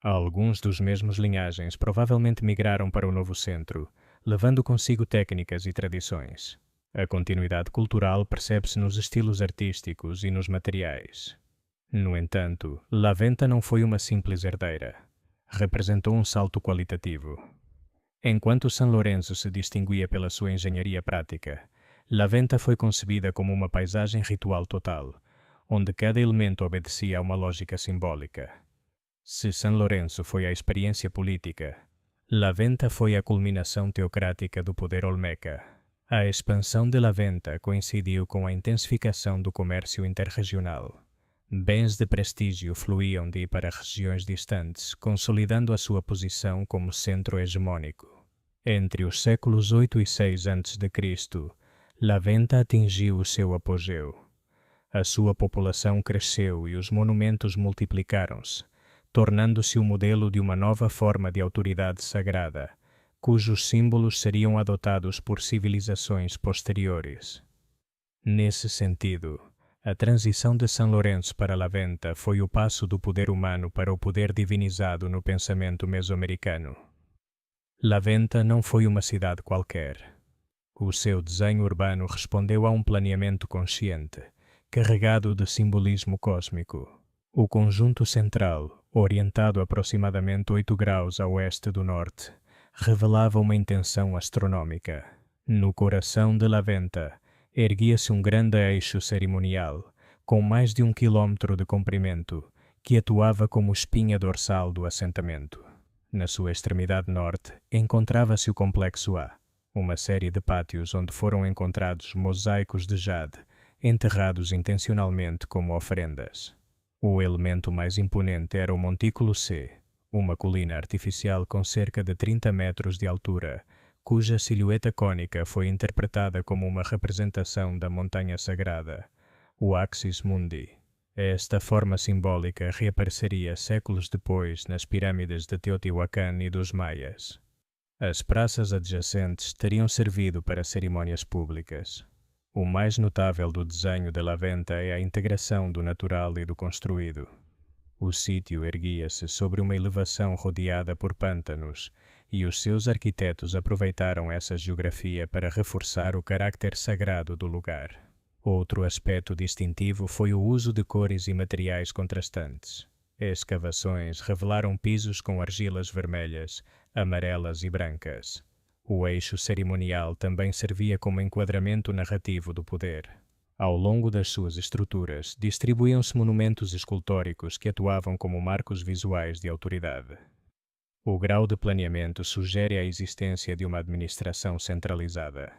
Alguns dos mesmos linhagens provavelmente migraram para o novo centro, levando consigo técnicas e tradições. A continuidade cultural percebe-se nos estilos artísticos e nos materiais. No entanto, La Venta não foi uma simples herdeira. Representou um salto qualitativo. Enquanto São Lourenço se distinguia pela sua engenharia prática, La Venta foi concebida como uma paisagem ritual total, onde cada elemento obedecia a uma lógica simbólica. Se São Lourenço foi a experiência política, La Venta foi a culminação teocrática do poder olmeca. A expansão de La Venta coincidiu com a intensificação do comércio interregional. Bens de prestígio fluíam de para regiões distantes, consolidando a sua posição como centro hegemônico. Entre os séculos 8 e 6 a.C., La Venta atingiu o seu apogeu. A sua população cresceu e os monumentos multiplicaram-se, tornando-se o modelo de uma nova forma de autoridade sagrada, cujos símbolos seriam adotados por civilizações posteriores. Nesse sentido, a transição de São Lourenço para La Venta foi o passo do poder humano para o poder divinizado no pensamento mesoamericano. La Venta não foi uma cidade qualquer. O seu desenho urbano respondeu a um planeamento consciente, carregado de simbolismo cósmico. O conjunto central, orientado aproximadamente 8 graus a oeste do norte, revelava uma intenção astronômica. No coração de La Venta, erguia-se um grande eixo cerimonial, com mais de 1 quilômetro de comprimento, que atuava como espinha dorsal do assentamento. Na sua extremidade norte, encontrava-se o Complexo A, uma série de pátios onde foram encontrados mosaicos de jade, enterrados intencionalmente como oferendas. O elemento mais imponente era o Montículo C, uma colina artificial com cerca de 30 metros de altura, cuja silhueta cônica foi interpretada como uma representação da montanha sagrada, o Axis Mundi. Esta forma simbólica reapareceria séculos depois nas pirâmides de Teotihuacan e dos Maias. As praças adjacentes teriam servido para cerimônias públicas. O mais notável do desenho de La Venta é a integração do natural e do construído. O sítio erguia-se sobre uma elevação rodeada por pântanos, e os seus arquitetos aproveitaram essa geografia para reforçar o caráter sagrado do lugar. Outro aspecto distintivo foi o uso de cores e materiais contrastantes. Escavações revelaram pisos com argilas vermelhas, amarelas e brancas. O eixo cerimonial também servia como enquadramento narrativo do poder. Ao longo das suas estruturas, distribuíam-se monumentos escultóricos que atuavam como marcos visuais de autoridade. O grau de planeamento sugere a existência de uma administração centralizada.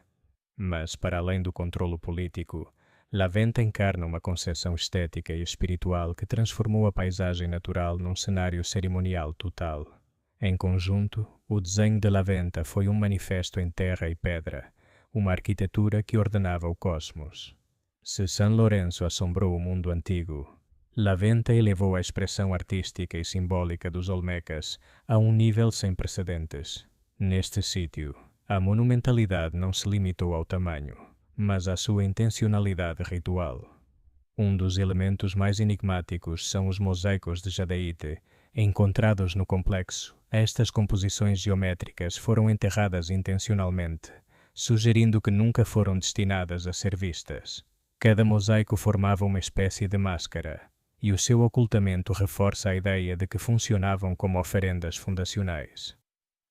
Mas, para além do controlo político, La Venta encarna uma concepção estética e espiritual que transformou a paisagem natural num cenário cerimonial total. Em conjunto, o desenho de La Venta foi um manifesto em terra e pedra, uma arquitetura que ordenava o cosmos. Se São Lourenço assombrou o mundo antigo, La Venta elevou a expressão artística e simbólica dos olmecas a um nível sem precedentes. Neste sítio, a monumentalidade não se limitou ao tamanho, mas à sua intencionalidade ritual. Um dos elementos mais enigmáticos são os mosaicos de jadeíte, encontrados no complexo. Estas composições geométricas foram enterradas intencionalmente, sugerindo que nunca foram destinadas a ser vistas. Cada mosaico formava uma espécie de máscara, e o seu ocultamento reforça a ideia de que funcionavam como oferendas fundacionais.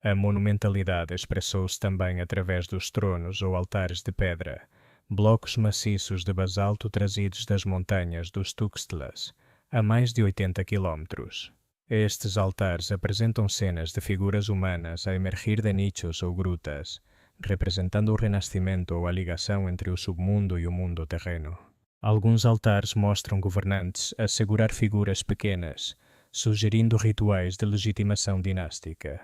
A monumentalidade expressou-se também através dos tronos ou altares de pedra, blocos maciços de basalto trazidos das montanhas dos Tuxtlas, a mais de 80 quilômetros. Estes altares apresentam cenas de figuras humanas a emergir de nichos ou grutas, representando o renascimento ou a ligação entre o submundo e o mundo terreno. Alguns altares mostram governantes a segurar figuras pequenas, sugerindo rituais de legitimação dinástica.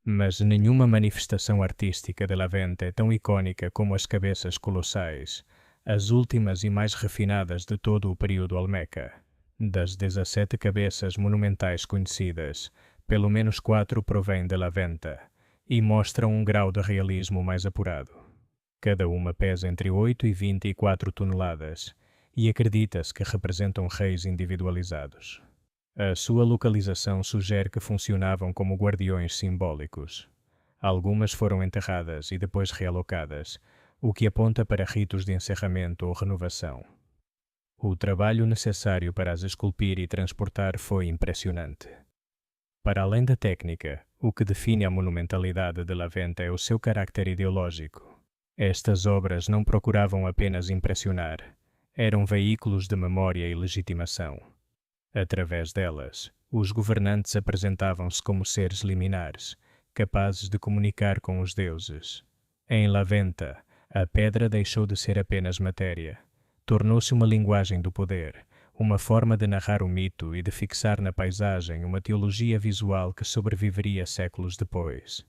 Mas nenhuma manifestação artística de La Venta é tão icônica como as cabeças colossais, as últimas e mais refinadas de todo o período olmeca. Das 17 cabeças monumentais conhecidas, pelo menos 4 provêm de La Venta e mostram um grau de realismo mais apurado. Cada uma pesa entre 8 e 24 toneladas e acredita-se que representam reis individualizados. A sua localização sugere que funcionavam como guardiões simbólicos. Algumas foram enterradas e depois realocadas, o que aponta para ritos de encerramento ou renovação. O trabalho necessário para as esculpir e transportar foi impressionante. Para além da técnica, o que define a monumentalidade de La Venta é o seu caráter ideológico. Estas obras não procuravam apenas impressionar, eram veículos de memória e legitimação. Através delas, Os governantes apresentavam-se como seres liminares, capazes de comunicar com os deuses. Em La Venta, a pedra deixou de ser apenas matéria. Tornou-se uma linguagem do poder, uma forma de narrar o mito e de fixar na paisagem uma teologia visual que sobreviveria séculos depois.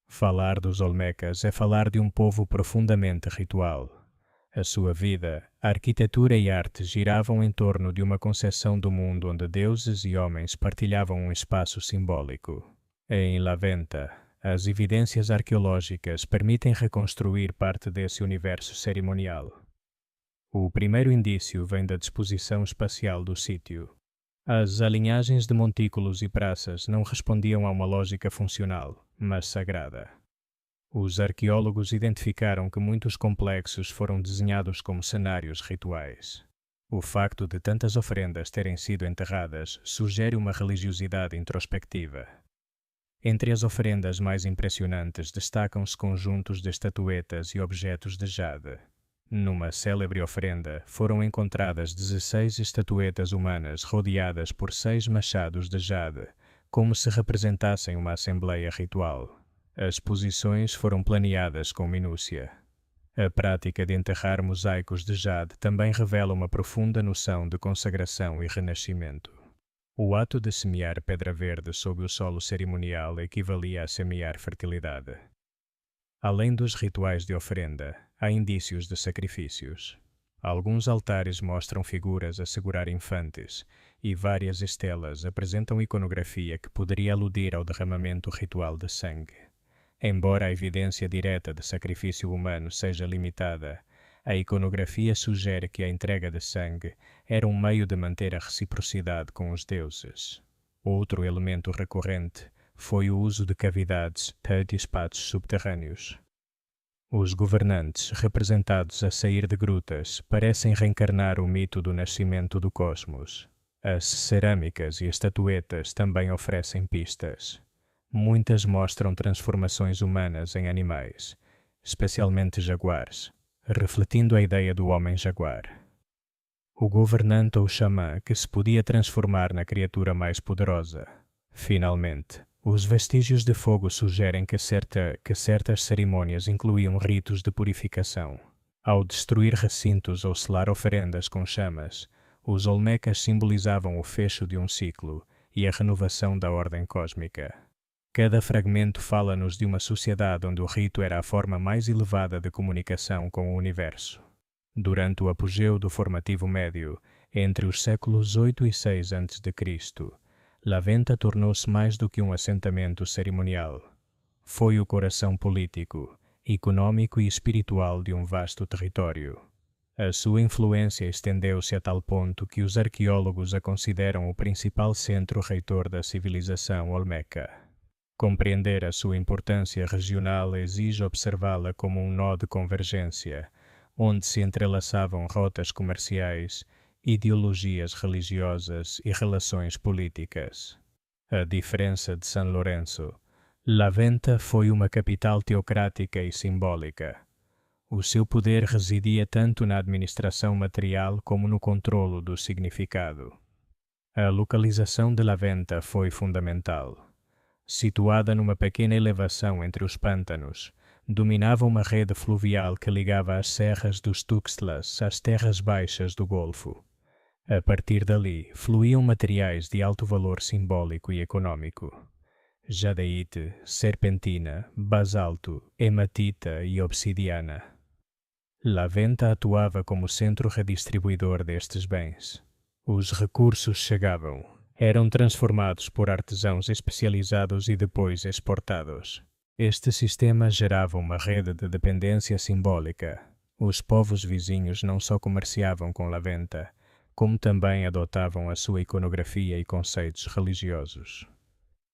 Falar dos Olmecas é falar de um povo profundamente ritual. A sua vida, a arquitetura e a arte giravam em torno de uma concepção do mundo onde deuses e homens partilhavam um espaço simbólico. Em La Venta, as evidências arqueológicas permitem reconstruir parte desse universo cerimonial. O primeiro indício vem da disposição espacial do sítio. As alinhagens de montículos e praças não respondiam a uma lógica funcional, mas sagrada. Os arqueólogos identificaram que muitos complexos foram desenhados como cenários rituais. O facto de tantas oferendas terem sido enterradas sugere uma religiosidade introspectiva. Entre as oferendas mais impressionantes destacam-se conjuntos de estatuetas e objetos de jade. Numa célebre oferenda foram encontradas 16 estatuetas humanas rodeadas por 6 machados de jade, como se representassem uma assembleia ritual. As posições foram planeadas com minúcia. A prática de enterrar mosaicos de jade também revela uma profunda noção de consagração e renascimento. O ato de semear pedra verde sob o solo cerimonial equivalia a semear fertilidade. Além dos rituais de oferenda, há indícios de sacrifícios. Alguns altares mostram figuras a segurar infantes, e várias estelas apresentam iconografia que poderia aludir ao derramamento ritual de sangue. Embora a evidência direta de sacrifício humano seja limitada, a iconografia sugere que a entrega de sangue era um meio de manter a reciprocidade com os deuses. Outro elemento recorrente foi o uso de cavidades de espaços subterrâneos. Os governantes, representados a sair de grutas, parecem reencarnar o mito do nascimento do cosmos. As cerâmicas e estatuetas também oferecem pistas. Muitas mostram transformações humanas em animais, especialmente jaguares, refletindo a ideia do homem-jaguar. O governante ou xamã que se podia transformar na criatura mais poderosa. Finalmente, os vestígios de fogo sugerem que certas cerimônias incluíam ritos de purificação. Ao destruir recintos ou selar oferendas com chamas, os Olmecas simbolizavam o fecho de um ciclo e a renovação da ordem cósmica. Cada fragmento fala-nos de uma sociedade onde o rito era a forma mais elevada de comunicação com o universo. Durante o apogeu do formativo médio, entre os séculos 8 e 6 a.C., La Venta tornou-se mais do que um assentamento cerimonial. Foi o coração político, econômico e espiritual de um vasto território. A sua influência estendeu-se a tal ponto que os arqueólogos a consideram o principal centro reitor da civilização olmeca. Compreender a sua importância regional exige observá-la como um nó de convergência, onde se entrelaçavam rotas comerciais, ideologias religiosas e relações políticas. A diferença de San Lorenzo, La Venta foi uma capital teocrática e simbólica. O seu poder residia tanto na administração material como no controlo do significado. A localização de La Venta foi fundamental. Situada numa pequena elevação entre os pântanos, dominava uma rede fluvial que ligava as serras dos Tuxtlas às terras baixas do Golfo. A partir dali, fluíam materiais de alto valor simbólico e econômico. Jadeíte, serpentina, basalto, hematita e obsidiana. La Venta atuava como centro redistribuidor destes bens. Os recursos chegavam, eram transformados por artesãos especializados e depois exportados. Este sistema gerava uma rede de dependência simbólica. Os povos vizinhos não só comerciavam com La Venta, como também adotavam a sua iconografia e conceitos religiosos.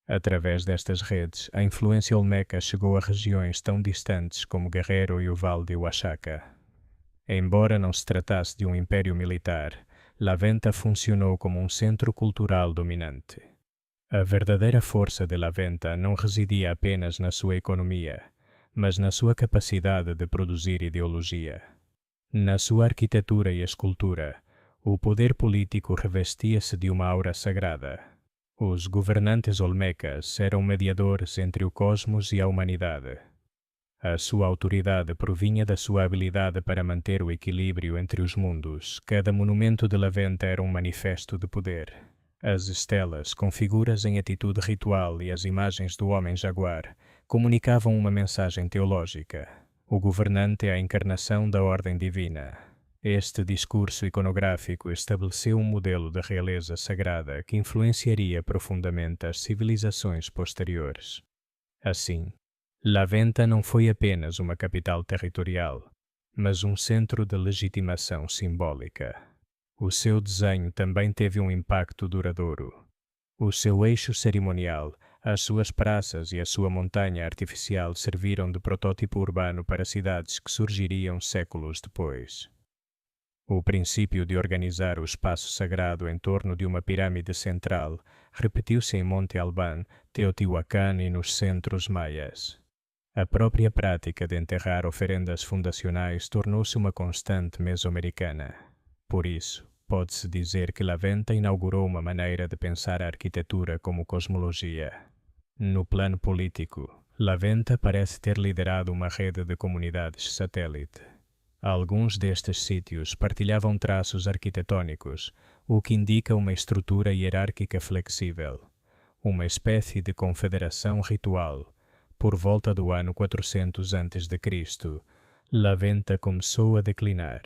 Através destas redes, a influência olmeca chegou a regiões tão distantes como Guerrero e o Vale de Oaxaca. Embora não se tratasse de um império militar, La Venta funcionou como um centro cultural dominante. A verdadeira força de La Venta não residia apenas na sua economia, mas na sua capacidade de produzir ideologia. Na sua arquitetura e escultura, o poder político revestia-se de uma aura sagrada. Os governantes olmecas eram mediadores entre o cosmos e a humanidade. A sua autoridade provinha da sua habilidade para manter o equilíbrio entre os mundos. Cada monumento de La Venta era um manifesto de poder. As estelas, com figuras em atitude ritual, e as imagens do homem-jaguar comunicavam uma mensagem teológica. O governante é a encarnação da ordem divina. Este discurso iconográfico estabeleceu um modelo de realeza sagrada que influenciaria profundamente as civilizações posteriores. Assim, La Venta não foi apenas uma capital territorial, mas um centro de legitimação simbólica. O seu desenho também teve um impacto duradouro. O seu eixo cerimonial, as suas praças e a sua montanha artificial serviram de protótipo urbano para cidades que surgiriam séculos depois. O princípio de organizar o espaço sagrado em torno de uma pirâmide central repetiu-se em Monte Albán, Teotihuacan e nos centros maias. A própria prática de enterrar oferendas fundacionais tornou-se uma constante mesoamericana. Por isso, pode-se dizer que La Venta inaugurou uma maneira de pensar a arquitetura como cosmologia. No plano político, La Venta parece ter liderado uma rede de comunidades satélite. Alguns destes sítios partilhavam traços arquitetônicos, o que indica uma estrutura hierárquica flexível, uma espécie de confederação ritual. Por volta do ano 400 a.C., La Venta começou a declinar.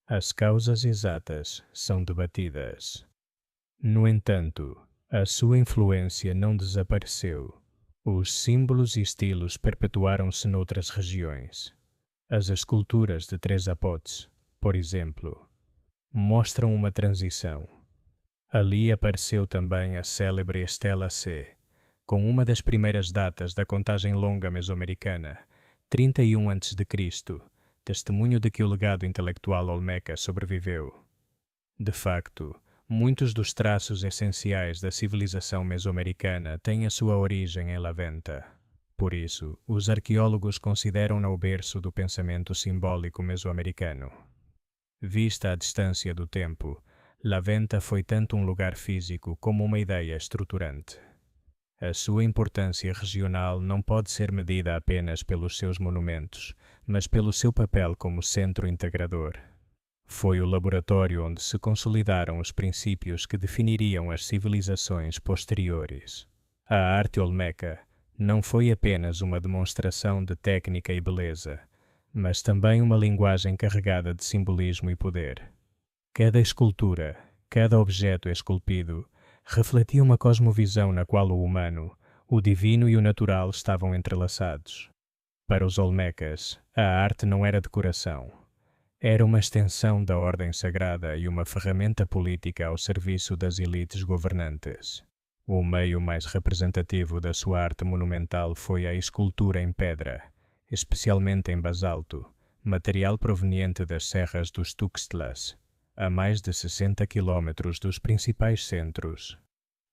As causas exatas são debatidas. No entanto, a sua influência não desapareceu. Os símbolos e estilos perpetuaram-se noutras regiões. As esculturas de Tres Zapotes, por exemplo, mostram uma transição. Ali apareceu também a célebre Estela C, com uma das primeiras datas da contagem longa mesoamericana, 31 a.C., testemunho de que o legado intelectual olmeca sobreviveu. De facto, muitos dos traços essenciais da civilização mesoamericana têm a sua origem em La Venta. Por isso, os arqueólogos consideram-na o berço do pensamento simbólico mesoamericano. Vista a distância do tempo, La Venta foi tanto um lugar físico como uma ideia estruturante. A sua importância regional não pode ser medida apenas pelos seus monumentos, mas pelo seu papel como centro integrador. Foi o laboratório onde se consolidaram os princípios que definiriam as civilizações posteriores. A arte olmeca não foi apenas uma demonstração de técnica e beleza, mas também uma linguagem carregada de simbolismo e poder. Cada escultura, cada objeto esculpido, refletia uma cosmovisão na qual o humano, o divino e o natural estavam entrelaçados. Para os olmecas, a arte não era decoração. Era uma extensão da ordem sagrada e uma ferramenta política ao serviço das elites governantes. O meio mais representativo da sua arte monumental foi a escultura em pedra, especialmente em basalto, material proveniente das serras dos Tuxtlas, a mais de 60 quilômetros dos principais centros.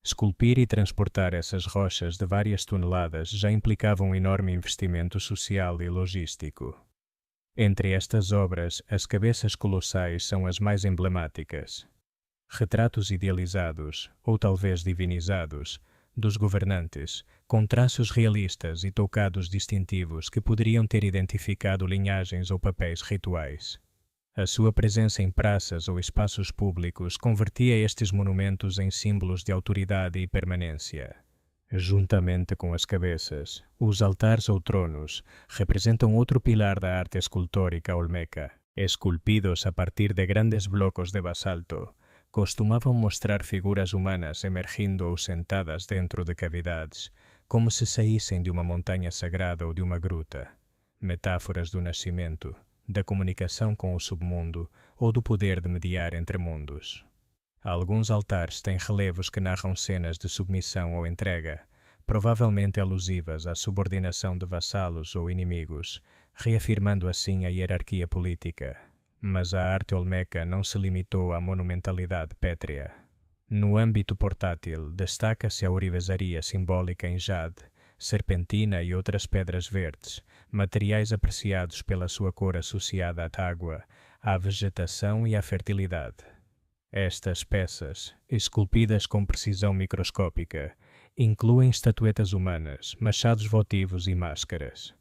Esculpir e transportar essas rochas de várias toneladas já implicava um enorme investimento social e logístico. Entre estas obras, as cabeças colossais são as mais emblemáticas. Retratos idealizados, ou talvez divinizados, dos governantes, com traços realistas e toucados distintivos que poderiam ter identificado linhagens ou papéis rituais. A sua presença em praças ou espaços públicos convertia estes monumentos em símbolos de autoridade e permanência. Juntamente com as cabeças, os altares ou tronos representam outro pilar da arte escultórica olmeca. Esculpidos a partir de grandes blocos de basalto, costumavam mostrar figuras humanas emergindo ou sentadas dentro de cavidades, como se saíssem de uma montanha sagrada ou de uma gruta. Metáforas do nascimento, da comunicação com o submundo ou do poder de mediar entre mundos. Alguns altares têm relevos que narram cenas de submissão ou entrega, provavelmente alusivas à subordinação de vassalos ou inimigos, reafirmando assim a hierarquia política. Mas a arte olmeca não se limitou à monumentalidade pétrea. No âmbito portátil, destaca-se a ourivesaria simbólica em jade, serpentina e outras pedras verdes, materiais apreciados pela sua cor associada à água, à vegetação e à fertilidade. Estas peças, esculpidas com precisão microscópica, incluem estatuetas humanas, machados votivos e máscaras.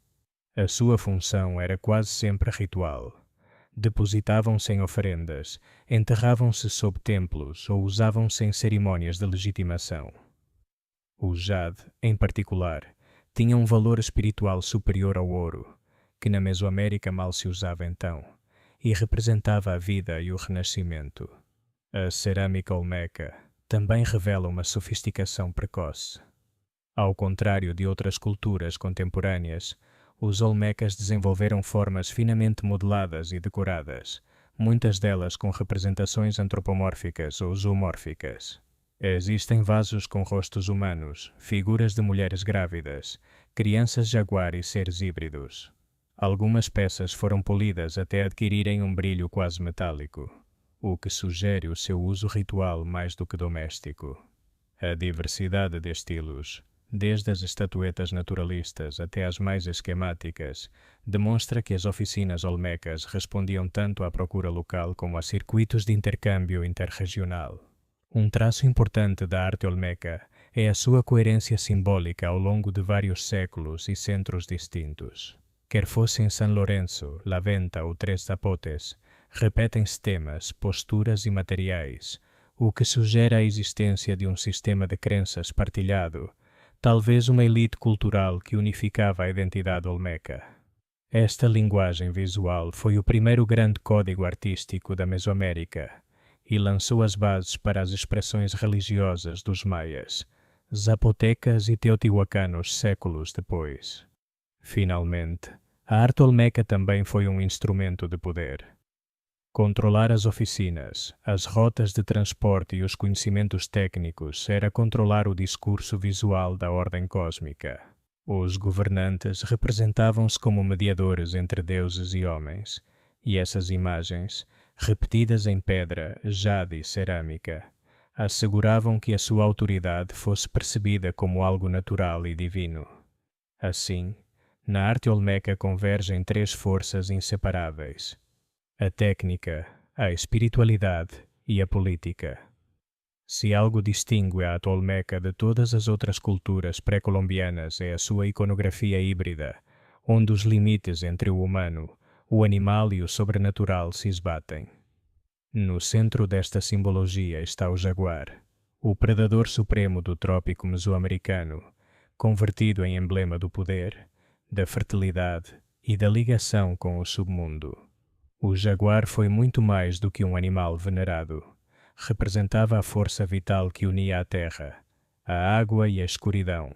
A sua função era quase sempre ritual. Depositavam-se em oferendas, enterravam-se sob templos ou usavam-se em cerimônias de legitimação. O jade, em particular, tinha um valor espiritual superior ao ouro, que na Mesoamérica mal se usava então, e representava a vida e o renascimento. A cerâmica olmeca também revela uma sofisticação precoce. Ao contrário de outras culturas contemporâneas, os olmecas desenvolveram formas finamente modeladas e decoradas, muitas delas com representações antropomórficas ou zoomórficas. Existem vasos com rostos humanos, figuras de mulheres grávidas, crianças jaguar e seres híbridos. Algumas peças foram polidas até adquirirem um brilho quase metálico, o que sugere o seu uso ritual mais do que doméstico. A diversidade de estilos, desde as estatuetas naturalistas até as mais esquemáticas, demonstra que as oficinas olmecas respondiam tanto à procura local como a circuitos de intercâmbio interregional. Um traço importante da arte olmeca é a sua coerência simbólica ao longo de vários séculos e centros distintos. Quer fossem San Lorenzo, La Venta ou Tres Zapotes, repetem-se temas, posturas e materiais, o que sugere a existência de um sistema de crenças partilhado, talvez uma elite cultural que unificava a identidade olmeca. Esta linguagem visual foi o primeiro grande código artístico da Mesoamérica e lançou as bases para as expressões religiosas dos maias, zapotecas e teotihuacanos séculos depois. Finalmente, a arte olmeca também foi um instrumento de poder. Controlar as oficinas, as rotas de transporte e os conhecimentos técnicos era controlar o discurso visual da ordem cósmica. Os governantes representavam-se como mediadores entre deuses e homens, e essas imagens, repetidas em pedra, jade e cerâmica, asseguravam que a sua autoridade fosse percebida como algo natural e divino. Assim, na arte olmeca convergem três forças inseparáveis: a técnica, a espiritualidade e a política. Se algo distingue a arte olmeca de todas as outras culturas pré-colombianas é a sua iconografia híbrida, onde os limites entre o humano, o animal e o sobrenatural se esbatem. No centro desta simbologia está o jaguar, o predador supremo do trópico mesoamericano, convertido em emblema do poder, da fertilidade e da ligação com o submundo. O jaguar foi muito mais do que um animal venerado. Representava a força vital que unia a terra, a água e a escuridão.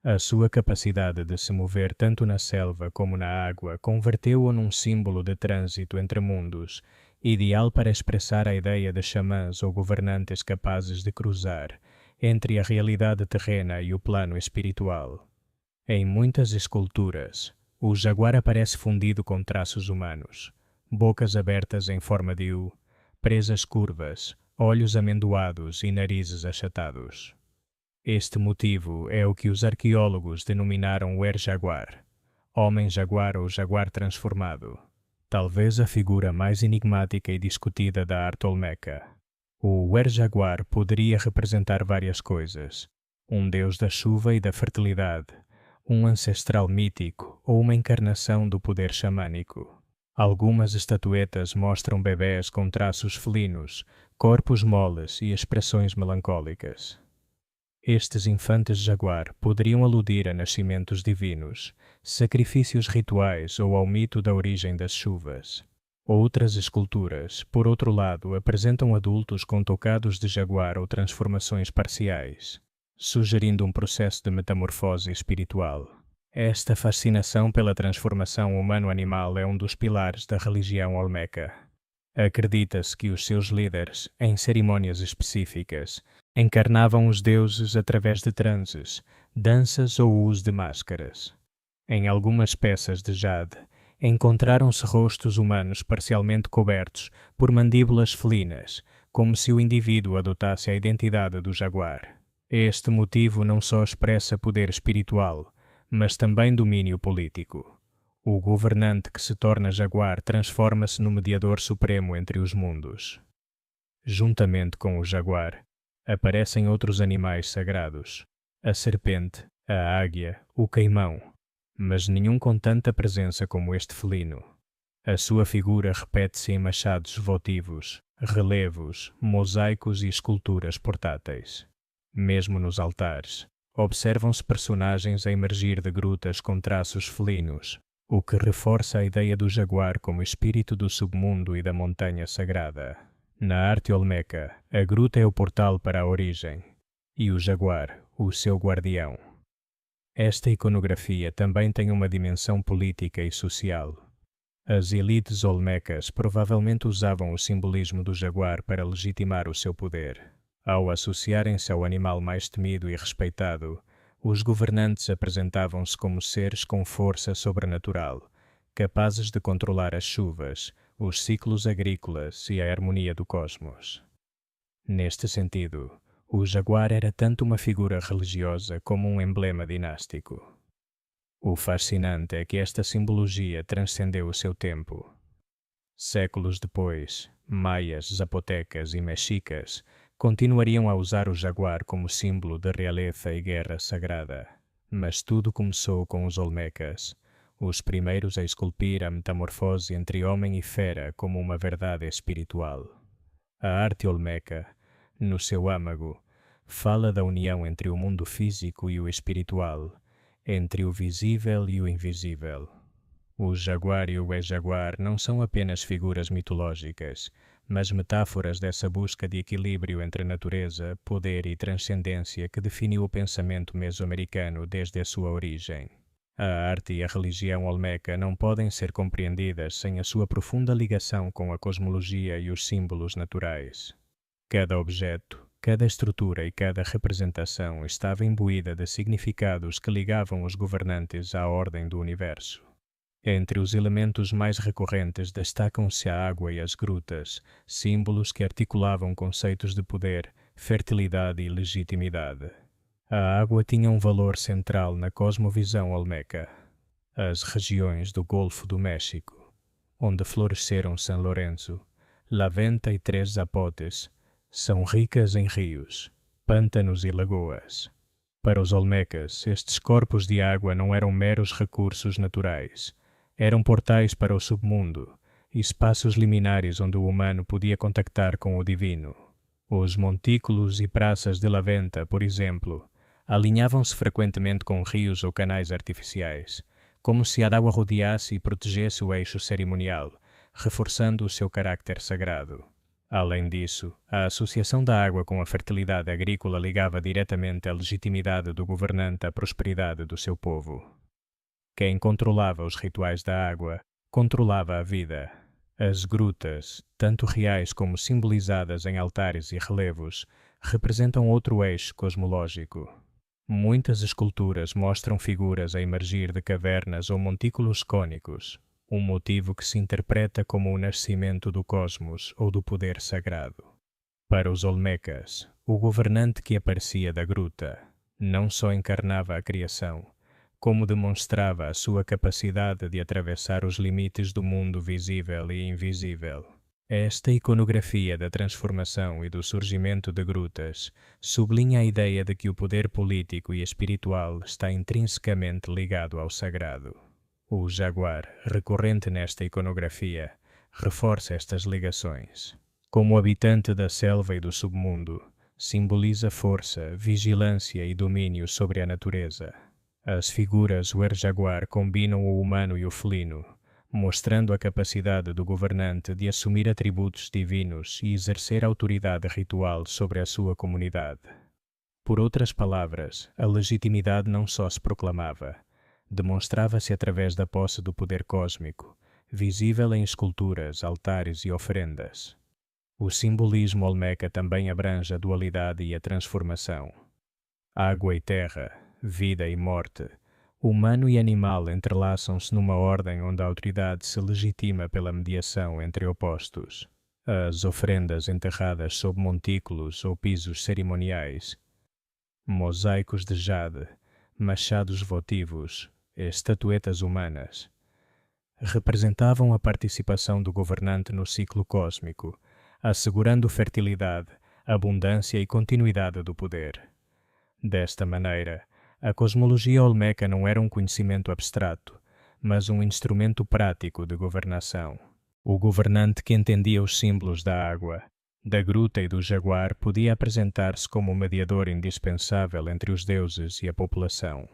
A sua capacidade de se mover tanto na selva como na água converteu-o num símbolo de trânsito entre mundos, ideal para expressar a ideia de xamãs ou governantes capazes de cruzar entre a realidade terrena e o plano espiritual. Em muitas esculturas, o jaguar aparece fundido com traços humanos, bocas abertas em forma de U, presas curvas, olhos amendoados e narizes achatados. Este motivo é o que os arqueólogos denominaram o Er-Jaguar, homem-jaguar ou jaguar transformado, talvez a figura mais enigmática e discutida da arte olmeca. O Er-Jaguar poderia representar várias coisas: um deus da chuva e da fertilidade, um ancestral mítico ou uma encarnação do poder xamânico. Algumas estatuetas mostram bebés com traços felinos, corpos moles e expressões melancólicas. Estes infantes jaguar poderiam aludir a nascimentos divinos, sacrifícios rituais ou ao mito da origem das chuvas. Outras esculturas, por outro lado, apresentam adultos com tocados de jaguar ou transformações parciais, sugerindo um processo de metamorfose espiritual. Esta fascinação pela transformação humano-animal é um dos pilares da religião olmeca. Acredita-se que os seus líderes, em cerimônias específicas, encarnavam os deuses através de transes, danças ou uso de máscaras. Em algumas peças de jade, encontraram-se rostos humanos parcialmente cobertos por mandíbulas felinas, como se o indivíduo adotasse a identidade do jaguar. Este motivo não só expressa poder espiritual, mas também domínio político. O governante que se torna jaguar transforma-se no mediador supremo entre os mundos. Juntamente com o jaguar, aparecem outros animais sagrados, a serpente, a águia, o caimão, mas nenhum com tanta presença como este felino. A sua figura repete-se em machados votivos, relevos, mosaicos e esculturas portáteis. Mesmo nos altares, observam-se personagens a emergir de grutas com traços felinos, o que reforça a ideia do jaguar como espírito do submundo e da montanha sagrada. Na arte olmeca, a gruta é o portal para a origem, e o jaguar, o seu guardião. Esta iconografia também tem uma dimensão política e social. As elites olmecas provavelmente usavam o simbolismo do jaguar para legitimar o seu poder. Ao associarem-se ao animal mais temido e respeitado, os governantes apresentavam-se como seres com força sobrenatural, capazes de controlar as chuvas, os ciclos agrícolas e a harmonia do cosmos. Neste sentido, o jaguar era tanto uma figura religiosa como um emblema dinástico. O fascinante é que esta simbologia transcendeu o seu tempo. Séculos depois, maias, zapotecas e mexicas continuariam a usar o jaguar como símbolo de realeza e guerra sagrada. Mas tudo começou com os olmecas, os primeiros a esculpir a metamorfose entre homem e fera como uma verdade espiritual. A arte olmeca, no seu âmago, fala da união entre o mundo físico e o espiritual, entre o visível e o invisível. O jaguar e o ex-jaguar não são apenas figuras mitológicas, mas metáforas dessa busca de equilíbrio entre natureza, poder e transcendência que definiu o pensamento mesoamericano desde a sua origem. A arte e a religião olmeca não podem ser compreendidas sem a sua profunda ligação com a cosmologia e os símbolos naturais. Cada objeto, cada estrutura e cada representação estava imbuída de significados que ligavam os governantes à ordem do universo. Entre os elementos mais recorrentes destacam-se a água e as grutas, símbolos que articulavam conceitos de poder, fertilidade e legitimidade. A água tinha um valor central na cosmovisão olmeca. As regiões do Golfo do México, onde floresceram São Lourenço, La Venta e Três Zapotes, são ricas em rios, pântanos e lagoas. Para os olmecas, estes corpos de água não eram meros recursos naturais. Eram portais para o submundo, espaços liminares onde o humano podia contactar com o divino. Os montículos e praças de La Venta, por exemplo, alinhavam-se frequentemente com rios ou canais artificiais, como se a água rodeasse e protegesse o eixo cerimonial, reforçando o seu caráter sagrado. Além disso, a associação da água com a fertilidade agrícola ligava diretamente a legitimidade do governante à prosperidade do seu povo. Quem controlava os rituais da água, controlava a vida. As grutas, tanto reais como simbolizadas em altares e relevos, representam outro eixo cosmológico. Muitas esculturas mostram figuras a emergir de cavernas ou montículos cônicos, um motivo que se interpreta como o nascimento do cosmos ou do poder sagrado. Para os olmecas, o governante que aparecia da gruta não só encarnava a criação, como demonstrava a sua capacidade de atravessar os limites do mundo visível e invisível. Esta iconografia da transformação e do surgimento de grutas sublinha a ideia de que o poder político e espiritual está intrinsecamente ligado ao sagrado. O jaguar, recorrente nesta iconografia, reforça estas ligações. Como habitante da selva e do submundo, simboliza força, vigilância e domínio sobre a natureza. As figuras Wer-Jaguar combinam o humano e o felino, mostrando a capacidade do governante de assumir atributos divinos e exercer autoridade ritual sobre a sua comunidade. Por outras palavras, a legitimidade não só se proclamava, demonstrava-se através da posse do poder cósmico, visível em esculturas, altares e oferendas. O simbolismo olmeca também abrange a dualidade e a transformação. Água e terra, vida e morte, humano e animal entrelaçam-se numa ordem onde a autoridade se legitima pela mediação entre opostos. As oferendas enterradas sob montículos ou pisos cerimoniais, mosaicos de jade, machados votivos, estatuetas humanas, representavam a participação do governante no ciclo cósmico, assegurando fertilidade, abundância e continuidade do poder. Desta maneira, a cosmologia olmeca não era um conhecimento abstrato, mas um instrumento prático de governação. O governante que entendia os símbolos da água, da gruta e do jaguar podia apresentar-se como o mediador indispensável entre os deuses e a população.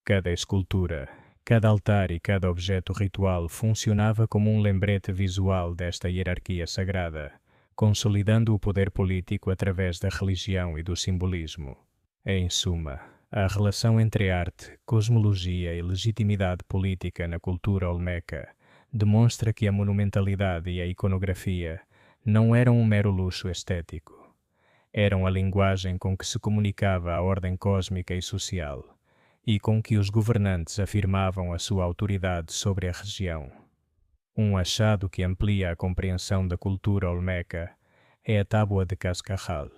Cada escultura, cada altar e cada objeto ritual funcionava como um lembrete visual desta hierarquia sagrada, consolidando o poder político através da religião e do simbolismo. Em suma, a relação entre arte, cosmologia e legitimidade política na cultura olmeca demonstra que a monumentalidade e a iconografia não eram um mero luxo estético. Eram a linguagem com que se comunicava a ordem cósmica e social, e com que os governantes afirmavam a sua autoridade sobre a região. Um achado que amplia a compreensão da cultura olmeca é a Tábua de Cascajal,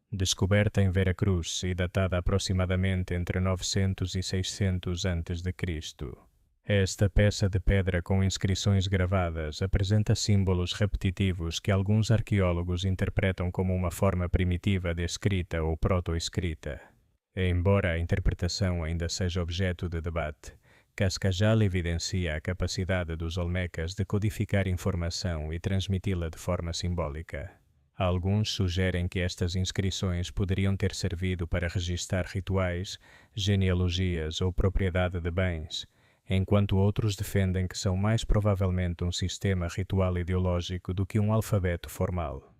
descoberta em Veracruz e datada aproximadamente entre 900 e 600 a.C. Esta peça de pedra com inscrições gravadas apresenta símbolos repetitivos que alguns arqueólogos interpretam como uma forma primitiva de escrita ou proto-escrita. Embora a interpretação ainda seja objeto de debate, Cascajal evidencia a capacidade dos olmecas de codificar informação e transmiti-la de forma simbólica. Alguns sugerem que estas inscrições poderiam ter servido para registar rituais, genealogias ou propriedade de bens, enquanto outros defendem que são mais provavelmente um sistema ritual ideológico do que um alfabeto formal.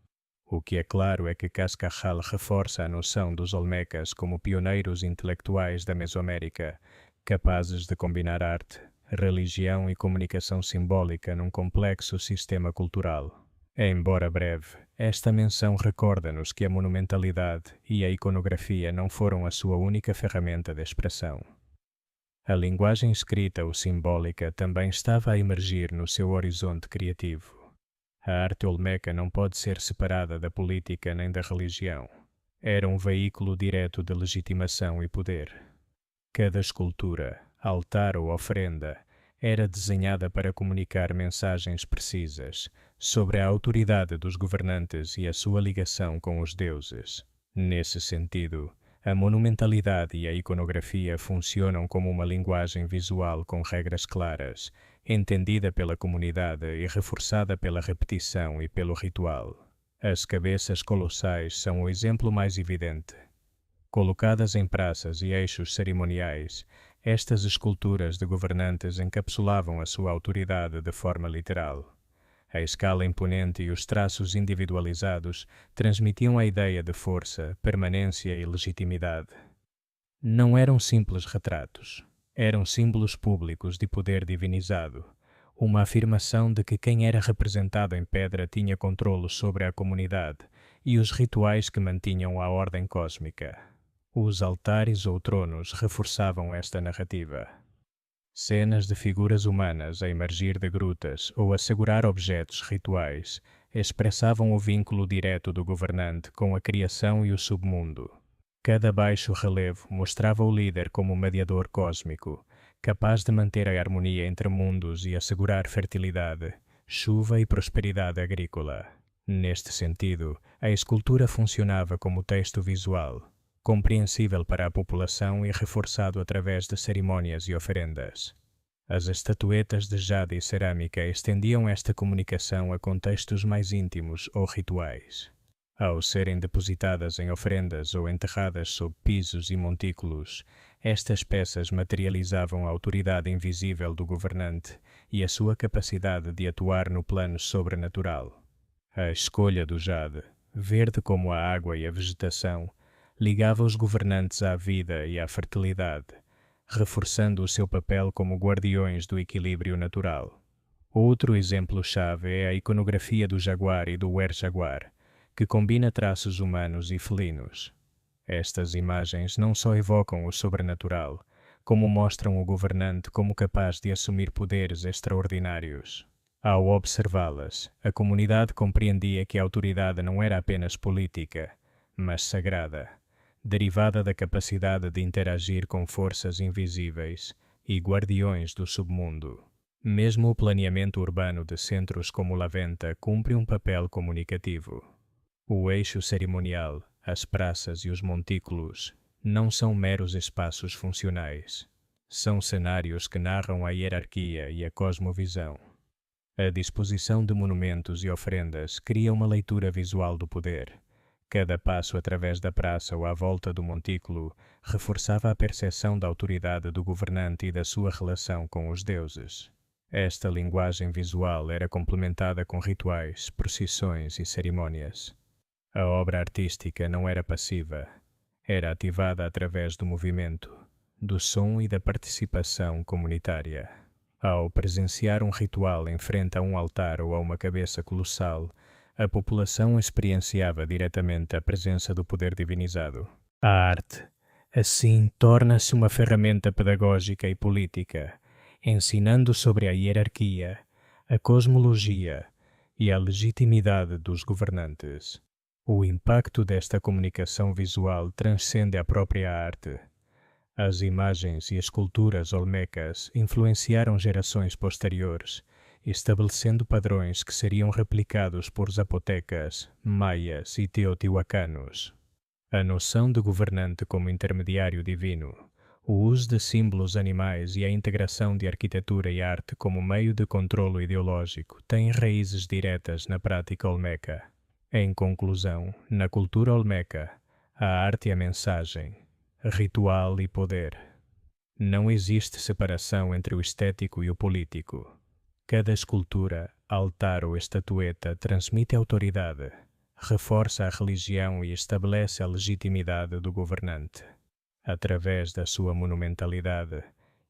O que é claro é que Cascajal reforça a noção dos olmecas como pioneiros intelectuais da Mesoamérica, capazes de combinar arte, religião e comunicação simbólica num complexo sistema cultural. Embora breve, esta menção recorda-nos que a monumentalidade e a iconografia não foram a sua única ferramenta de expressão. A linguagem escrita ou simbólica também estava a emergir no seu horizonte criativo. A arte olmeca não pode ser separada da política nem da religião. Era um veículo direto de legitimação e poder. Cada escultura, altar ou oferenda era desenhada para comunicar mensagens precisas sobre a autoridade dos governantes e a sua ligação com os deuses. Nesse sentido, a monumentalidade e a iconografia funcionam como uma linguagem visual com regras claras, entendida pela comunidade e reforçada pela repetição e pelo ritual. As cabeças colossais são o exemplo mais evidente. Colocadas em praças e eixos cerimoniais, estas esculturas de governantes encapsulavam a sua autoridade de forma literal. A escala imponente e os traços individualizados transmitiam a ideia de força, permanência e legitimidade. Não eram simples retratos. Eram símbolos públicos de poder divinizado, uma afirmação de que quem era representado em pedra tinha controle sobre a comunidade e os rituais que mantinham a ordem cósmica. Os altares ou tronos reforçavam esta narrativa. Cenas de figuras humanas a emergir de grutas ou a segurar objetos rituais expressavam o vínculo direto do governante com a criação e o submundo. Cada baixo relevo mostrava o líder como mediador cósmico, capaz de manter a harmonia entre mundos e assegurar fertilidade, chuva e prosperidade agrícola. Neste sentido, a escultura funcionava como texto visual, compreensível para a população e reforçado através de cerimônias e oferendas. As estatuetas de jade e cerâmica estendiam esta comunicação a contextos mais íntimos ou rituais. Ao serem depositadas em oferendas ou enterradas sob pisos e montículos, estas peças materializavam a autoridade invisível do governante e a sua capacidade de atuar no plano sobrenatural. A escolha do jade, verde como a água e a vegetação, ligava os governantes à vida e à fertilidade, reforçando o seu papel como guardiões do equilíbrio natural. Outro exemplo-chave é a iconografia do jaguar e do wer-jaguar, que combina traços humanos e felinos. Estas imagens não só evocam o sobrenatural, como mostram o governante como capaz de assumir poderes extraordinários. Ao observá-las, a comunidade compreendia que a autoridade não era apenas política, mas sagrada, derivada da capacidade de interagir com forças invisíveis e guardiões do submundo. Mesmo o planeamento urbano de centros como Laventa cumpre um papel comunicativo. O eixo cerimonial, as praças e os montículos não são meros espaços funcionais. São cenários que narram a hierarquia e a cosmovisão. A disposição de monumentos e ofrendas cria uma leitura visual do poder. Cada passo através da praça ou à volta do montículo reforçava a percepção da autoridade do governante e da sua relação com os deuses. Esta linguagem visual era complementada com rituais, procissões e cerimônias. A obra artística não era passiva, era ativada através do movimento, do som e da participação comunitária. Ao presenciar um ritual em frente a um altar ou a uma cabeça colossal, a população experienciava diretamente a presença do poder divinizado. A arte, assim, torna-se uma ferramenta pedagógica e política, ensinando sobre a hierarquia, a cosmologia e a legitimidade dos governantes. O impacto desta comunicação visual transcende a própria arte. As imagens e esculturas olmecas influenciaram gerações posteriores, estabelecendo padrões que seriam replicados por zapotecas, maias e teotihuacanos. A noção de governante como intermediário divino, o uso de símbolos animais e a integração de arquitetura e arte como meio de controlo ideológico têm raízes diretas na prática olmeca. Em conclusão, na cultura olmeca, a arte e a mensagem, ritual e poder. Não existe separação entre o estético e o político. Cada escultura, altar ou estatueta transmite autoridade, reforça a religião e estabelece a legitimidade do governante. Através da sua monumentalidade,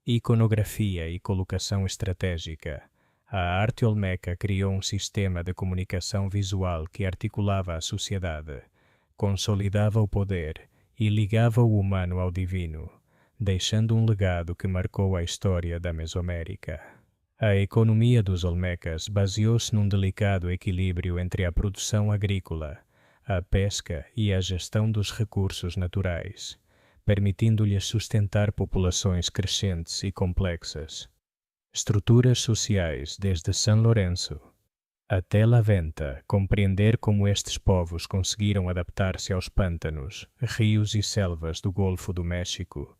iconografia e colocação estratégica, a arte olmeca criou um sistema de comunicação visual que articulava a sociedade, consolidava o poder e ligava o humano ao divino, deixando um legado que marcou a história da Mesoamérica. A economia dos olmecas baseou-se num delicado equilíbrio entre a produção agrícola, a pesca e a gestão dos recursos naturais, permitindo-lhes sustentar populações crescentes e complexas. Estruturas sociais desde São Lourenço até Laventa, compreender como estes povos conseguiram adaptar-se aos pântanos, rios e selvas do Golfo do México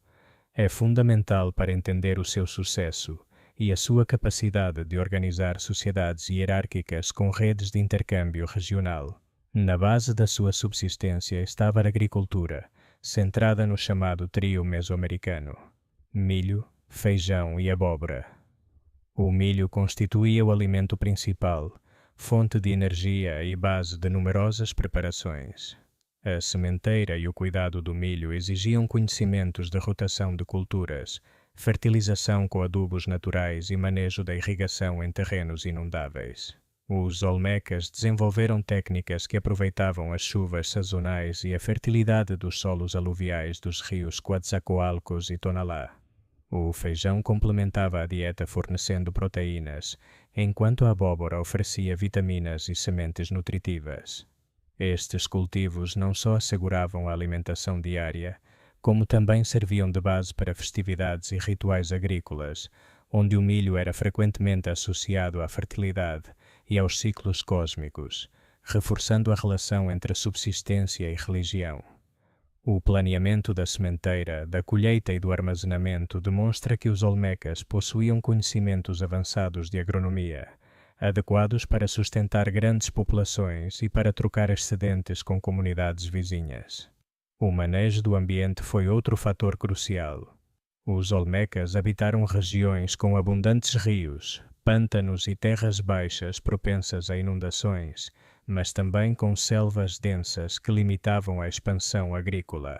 é fundamental para entender o seu sucesso e a sua capacidade de organizar sociedades hierárquicas com redes de intercâmbio regional. Na base da sua subsistência estava a agricultura, centrada no chamado trio mesoamericano: milho, feijão e abóbora. O milho constituía o alimento principal, fonte de energia e base de numerosas preparações. A sementeira e o cuidado do milho exigiam conhecimentos de rotação de culturas, fertilização com adubos naturais e manejo da irrigação em terrenos inundáveis. Os olmecas desenvolveram técnicas que aproveitavam as chuvas sazonais e a fertilidade dos solos aluviais dos rios Coatzacoalcos e Tonalá. O feijão complementava a dieta fornecendo proteínas, enquanto a abóbora oferecia vitaminas e sementes nutritivas. Estes cultivos não só asseguravam a alimentação diária, como também serviam de base para festividades e rituais agrícolas, onde o milho era frequentemente associado à fertilidade e aos ciclos cósmicos, reforçando a relação entre a subsistência e religião. O planeamento da sementeira, da colheita e do armazenamento demonstra que os olmecas possuíam conhecimentos avançados de agronomia, adequados para sustentar grandes populações e para trocar excedentes com comunidades vizinhas. O manejo do ambiente foi outro fator crucial. Os olmecas habitaram regiões com abundantes rios, pântanos e terras baixas propensas a inundações, mas também com selvas densas que limitavam a expansão agrícola.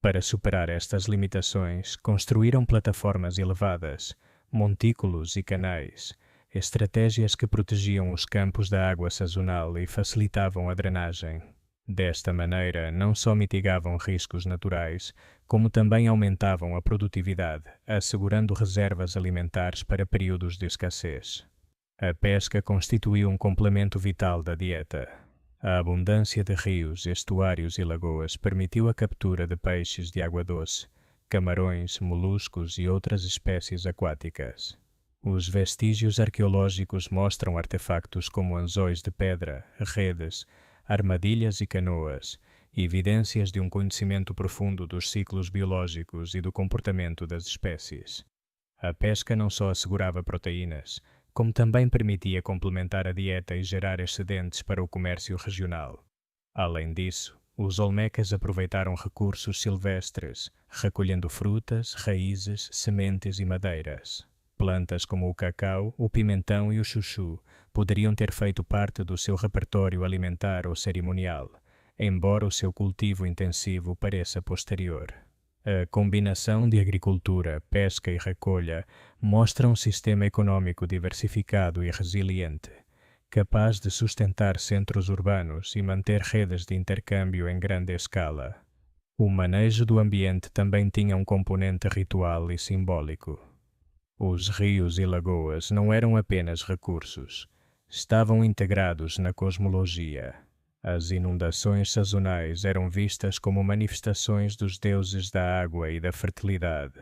Para superar estas limitações, construíram plataformas elevadas, montículos e canais, estratégias que protegiam os campos da água sazonal e facilitavam a drenagem. Desta maneira, não só mitigavam riscos naturais, como também aumentavam a produtividade, assegurando reservas alimentares para períodos de escassez. A pesca constituiu um complemento vital da dieta. A abundância de rios, estuários e lagoas permitiu a captura de peixes de água doce, camarões, moluscos e outras espécies aquáticas. Os vestígios arqueológicos mostram artefactos como anzóis de pedra, redes, armadilhas e canoas, evidências de um conhecimento profundo dos ciclos biológicos e do comportamento das espécies. A pesca não só assegurava proteínas, como também permitia complementar a dieta e gerar excedentes para o comércio regional. Além disso, os olmecas aproveitaram recursos silvestres, recolhendo frutas, raízes, sementes e madeiras. Plantas como o cacau, o pimentão e o chuchu poderiam ter feito parte do seu repertório alimentar ou cerimonial, embora o seu cultivo intensivo pareça posterior. A combinação de agricultura, pesca e recolha mostra um sistema econômico diversificado e resiliente, capaz de sustentar centros urbanos e manter redes de intercâmbio em grande escala. O manejo do ambiente também tinha um componente ritual e simbólico. Os rios e lagoas não eram apenas recursos, estavam integrados na cosmologia. As inundações sazonais eram vistas como manifestações dos deuses da água e da fertilidade,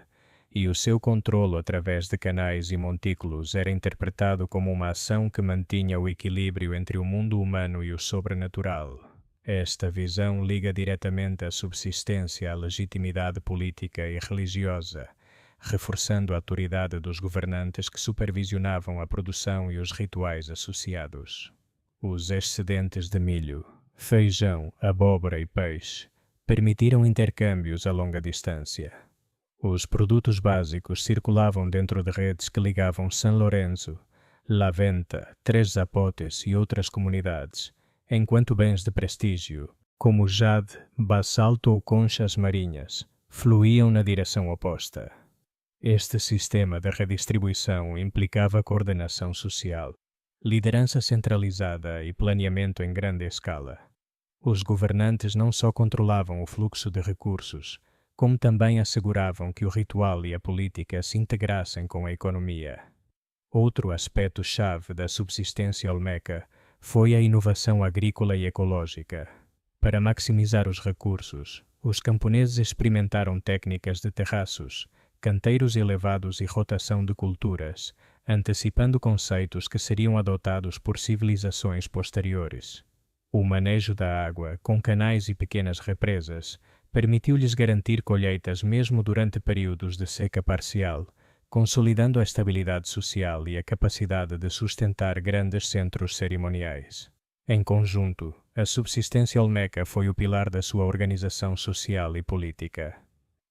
e o seu controlo através de canais e montículos era interpretado como uma ação que mantinha o equilíbrio entre o mundo humano e o sobrenatural. Esta visão liga diretamente a subsistência à legitimidade política e religiosa, reforçando a autoridade dos governantes que supervisionavam a produção e os rituais associados. Os excedentes de milho, feijão, abóbora e peixe permitiram intercâmbios a longa distância. Os produtos básicos circulavam dentro de redes que ligavam São Lourenço, La Venta, Três Zapotes e outras comunidades, enquanto bens de prestígio, como jade, basalto ou conchas marinhas, fluíam na direção oposta. Este sistema de redistribuição implicava coordenação social, liderança centralizada e planeamento em grande escala. Os governantes não só controlavam o fluxo de recursos, como também asseguravam que o ritual e a política se integrassem com a economia. Outro aspecto-chave da subsistência olmeca foi a inovação agrícola e ecológica. Para maximizar os recursos, os camponeses experimentaram técnicas de terraços, canteiros elevados e rotação de culturas, antecipando conceitos que seriam adotados por civilizações posteriores. O manejo da água, com canais e pequenas represas, permitiu-lhes garantir colheitas mesmo durante períodos de seca parcial, consolidando a estabilidade social e a capacidade de sustentar grandes centros cerimoniais. Em conjunto, a subsistência olmeca foi o pilar da sua organização social e política.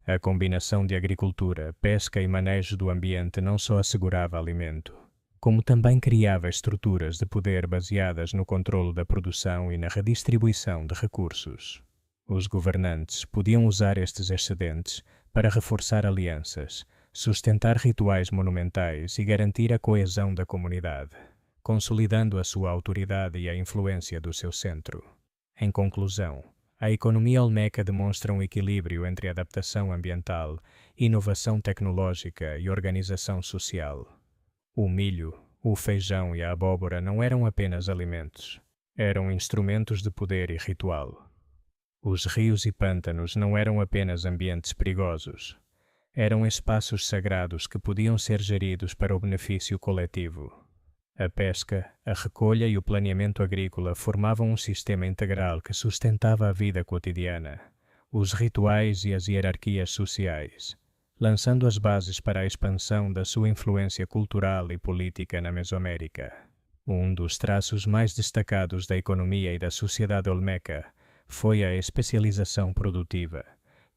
A combinação de agricultura, pesca e manejo do ambiente não só assegurava alimento, como também criava estruturas de poder baseadas no controlo da produção e na redistribuição de recursos. Os governantes podiam usar estes excedentes para reforçar alianças, sustentar rituais monumentais e garantir a coesão da comunidade, consolidando a sua autoridade e a influência do seu centro. Em conclusão, a economia olmeca demonstra um equilíbrio entre adaptação ambiental, inovação tecnológica e organização social. O milho, o feijão e a abóbora não eram apenas alimentos, eram instrumentos de poder e ritual. Os rios e pântanos não eram apenas ambientes perigosos, eram espaços sagrados que podiam ser geridos para o benefício coletivo. A pesca, a recolha e o planeamento agrícola formavam um sistema integral que sustentava a vida cotidiana, os rituais e as hierarquias sociais, lançando as bases para a expansão da sua influência cultural e política na Mesoamérica. Um dos traços mais destacados da economia e da sociedade olmeca foi a especialização produtiva,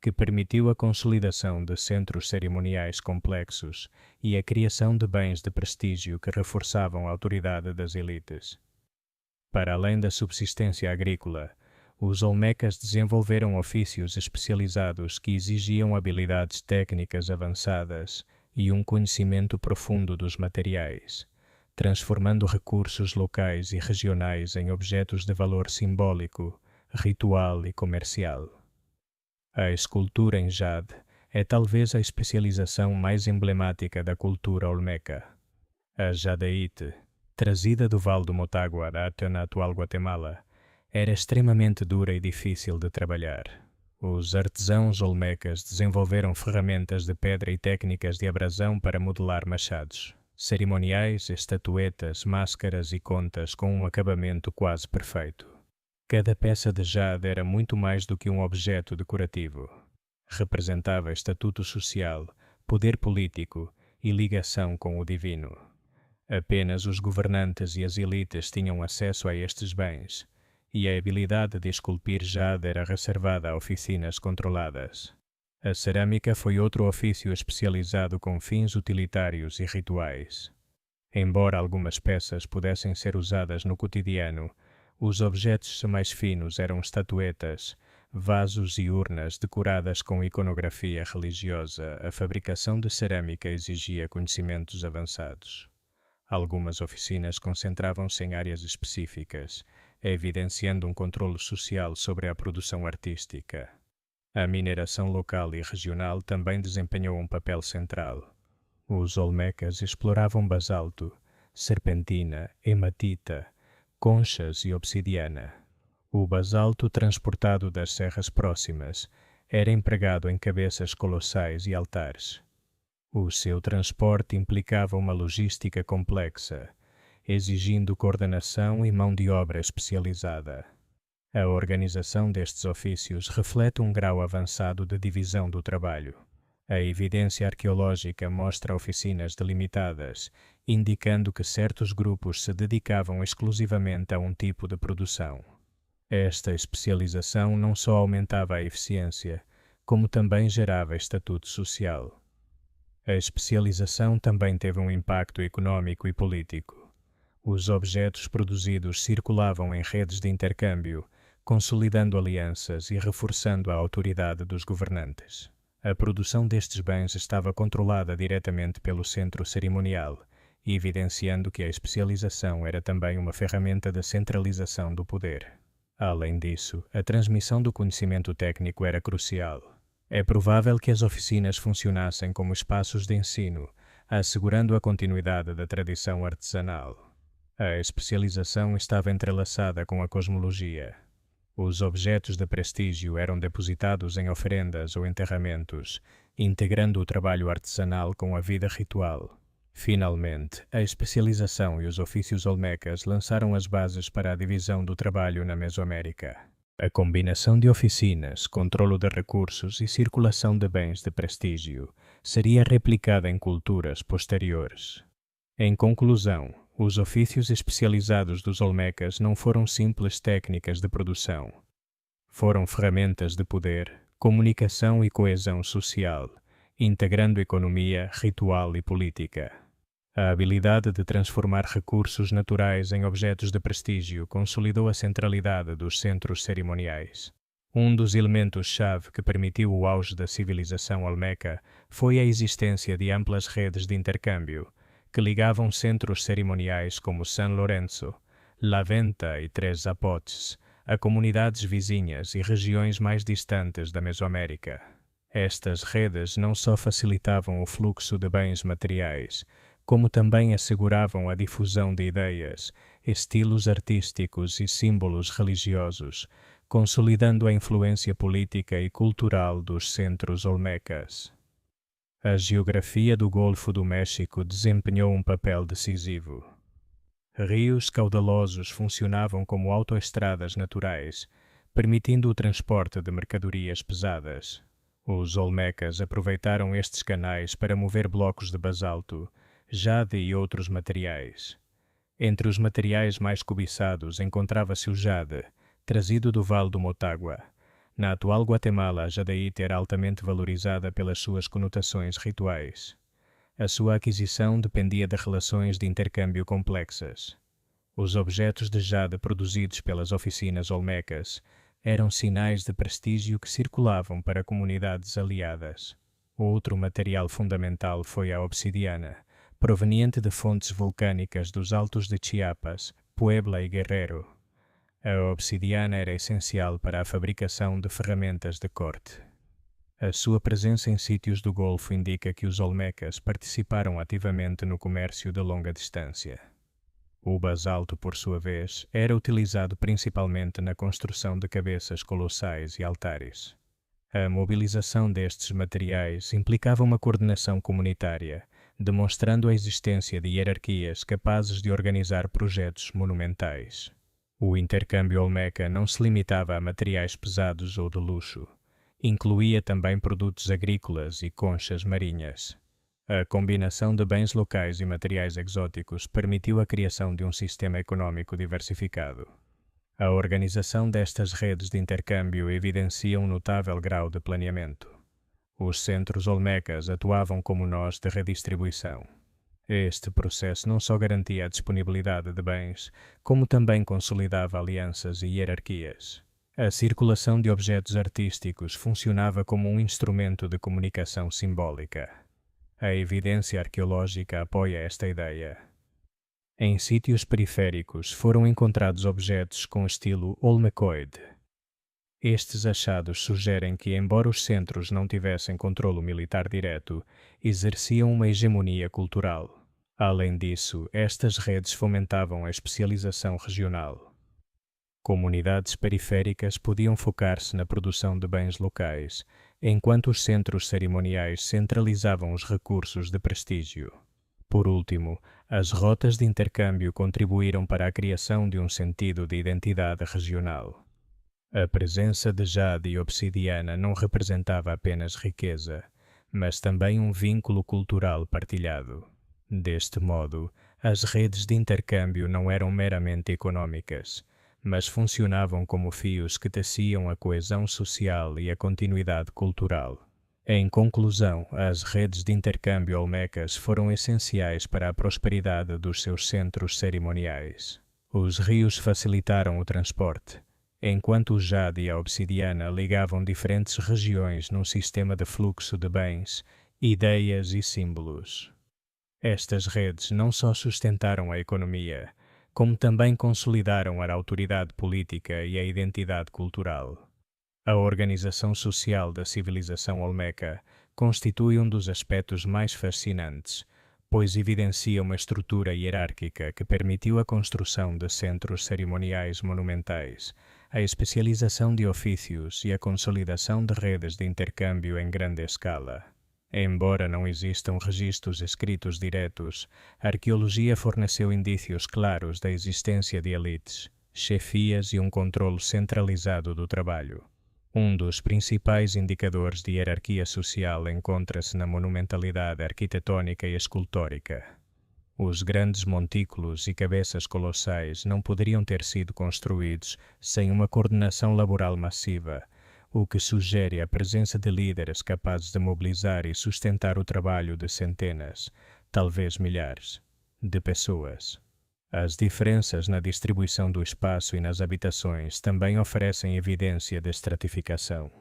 que permitiu a consolidação de centros cerimoniais complexos e a criação de bens de prestígio que reforçavam a autoridade das elites. Para além da subsistência agrícola, os olmecas desenvolveram ofícios especializados que exigiam habilidades técnicas avançadas e um conhecimento profundo dos materiais, transformando recursos locais e regionais em objetos de valor simbólico, ritual e comercial. A escultura em jade é talvez a especialização mais emblemática da cultura olmeca. A jadeite, trazida do Vale do Motagua na atual Guatemala, era extremamente dura e difícil de trabalhar. Os artesãos olmecas desenvolveram ferramentas de pedra e técnicas de abrasão para modelar machados. cerimoniais, estatuetas, máscaras e contas com um acabamento quase perfeito. Cada peça de jade era muito mais do que um objeto decorativo. Representava estatuto social, poder político e ligação com o divino. Apenas os governantes e as elites tinham acesso a estes bens, e a habilidade de esculpir jade era reservada a oficinas controladas. A cerâmica foi outro ofício especializado com fins utilitários e rituais. Embora algumas peças pudessem ser usadas no cotidiano, os objetos mais finos eram estatuetas, vasos e urnas decoradas com iconografia religiosa. A fabricação de cerâmica exigia conhecimentos avançados. Algumas oficinas concentravam-se em áreas específicas, evidenciando um controle social sobre a produção artística. A mineração local e regional também desempenhou um papel central. Os olmecas exploravam basalto, serpentina, hematita, conchas e obsidiana. O basalto transportado das serras próximas era empregado em cabeças colossais e altares. O seu transporte implicava uma logística complexa, exigindo coordenação e mão de obra especializada. A organização destes ofícios reflete um grau avançado de divisão do trabalho. A evidência arqueológica mostra oficinas delimitadas, indicando que certos grupos se dedicavam exclusivamente a um tipo de produção. Esta especialização não só aumentava a eficiência, como também gerava estatuto social. A especialização também teve um impacto econômico e político. Os objetos produzidos circulavam em redes de intercâmbio, consolidando alianças e reforçando a autoridade dos governantes. A produção destes bens estava controlada diretamente pelo centro cerimonial, evidenciando que a especialização era também uma ferramenta de centralização do poder. Além disso, a transmissão do conhecimento técnico era crucial. É provável que as oficinas funcionassem como espaços de ensino, assegurando a continuidade da tradição artesanal. A especialização estava entrelaçada com a cosmologia. Os objetos de prestígio eram depositados em oferendas ou enterramentos, integrando o trabalho artesanal com a vida ritual. Finalmente, a especialização e os ofícios olmecas lançaram as bases para a divisão do trabalho na Mesoamérica. A combinação de oficinas, controlo de recursos e circulação de bens de prestígio seria replicada em culturas posteriores. Em conclusão, os ofícios especializados dos olmecas não foram simples técnicas de produção. Foram ferramentas de poder, comunicação e coesão social, integrando economia, ritual e política. A habilidade de transformar recursos naturais em objetos de prestígio consolidou a centralidade dos centros cerimoniais. Um dos elementos-chave que permitiu o auge da civilização olmeca foi a existência de amplas redes de intercâmbio, que ligavam centros cerimoniais como San Lorenzo, La Venta e Tres Zapotes a comunidades vizinhas e regiões mais distantes da Mesoamérica. Estas redes não só facilitavam o fluxo de bens materiais, como também asseguravam a difusão de ideias, estilos artísticos e símbolos religiosos, consolidando a influência política e cultural dos centros olmecas. A geografia do Golfo do México desempenhou um papel decisivo. Rios caudalosos funcionavam como autoestradas naturais, permitindo o transporte de mercadorias pesadas. Os olmecas aproveitaram estes canais para mover blocos de basalto, jade e outros materiais. Entre os materiais mais cobiçados encontrava-se o jade, trazido do Vale do Motagua. Na atual Guatemala, a jadeíta era altamente valorizada pelas suas conotações rituais. A sua aquisição dependia de relações de intercâmbio complexas. Os objetos de jade produzidos pelas oficinas olmecas eram sinais de prestígio que circulavam para comunidades aliadas. Outro material fundamental foi a obsidiana, proveniente de fontes vulcânicas dos Altos de Chiapas, Puebla e Guerrero. A obsidiana era essencial para a fabricação de ferramentas de corte. A sua presença em sítios do Golfo indica que os olmecas participaram ativamente no comércio de longa distância. O basalto, por sua vez, era utilizado principalmente na construção de cabeças colossais e altares. A mobilização destes materiais implicava uma coordenação comunitária, demonstrando a existência de hierarquias capazes de organizar projetos monumentais. O intercâmbio olmeca não se limitava a materiais pesados ou de luxo. Incluía também produtos agrícolas e conchas marinhas. A combinação de bens locais e materiais exóticos permitiu a criação de um sistema econômico diversificado. A organização destas redes de intercâmbio evidencia um notável grau de planeamento. Os centros olmecas atuavam como nós de redistribuição. Este processo não só garantia a disponibilidade de bens, como também consolidava alianças e hierarquias. A circulação de objetos artísticos funcionava como um instrumento de comunicação simbólica. A evidência arqueológica apoia esta ideia. Em sítios periféricos foram encontrados objetos com estilo olmecoide. Estes achados sugerem que, embora os centros não tivessem controlo militar direto, exerciam uma hegemonia cultural. Além disso, estas redes fomentavam a especialização regional. Comunidades periféricas podiam focar-se na produção de bens locais, enquanto os centros cerimoniais centralizavam os recursos de prestígio. Por último, as rotas de intercâmbio contribuíram para a criação de um sentido de identidade regional. A presença de jade e obsidiana não representava apenas riqueza, mas também um vínculo cultural partilhado. Deste modo, as redes de intercâmbio não eram meramente econômicas, mas funcionavam como fios que teciam a coesão social e a continuidade cultural. Em conclusão, as redes de intercâmbio olmecas foram essenciais para a prosperidade dos seus centros cerimoniais. Os rios facilitaram o transporte, enquanto o jade e a obsidiana ligavam diferentes regiões num sistema de fluxo de bens, ideias e símbolos. Estas redes não só sustentaram a economia, como também consolidaram a autoridade política e a identidade cultural. A organização social da civilização olmeca constitui um dos aspectos mais fascinantes, pois evidencia uma estrutura hierárquica que permitiu a construção de centros cerimoniais monumentais, a especialização de ofícios e a consolidação de redes de intercâmbio em grande escala. Embora não existam registros escritos diretos, a arqueologia forneceu indícios claros da existência de elites, chefias e um controlo centralizado do trabalho. Um dos principais indicadores de hierarquia social encontra-se na monumentalidade arquitetônica e escultórica. Os grandes montículos e cabeças colossais não poderiam ter sido construídos sem uma coordenação laboral massiva, o que sugere a presença de líderes capazes de mobilizar e sustentar o trabalho de centenas, talvez milhares, de pessoas. As diferenças na distribuição do espaço e nas habitações também oferecem evidência de estratificação.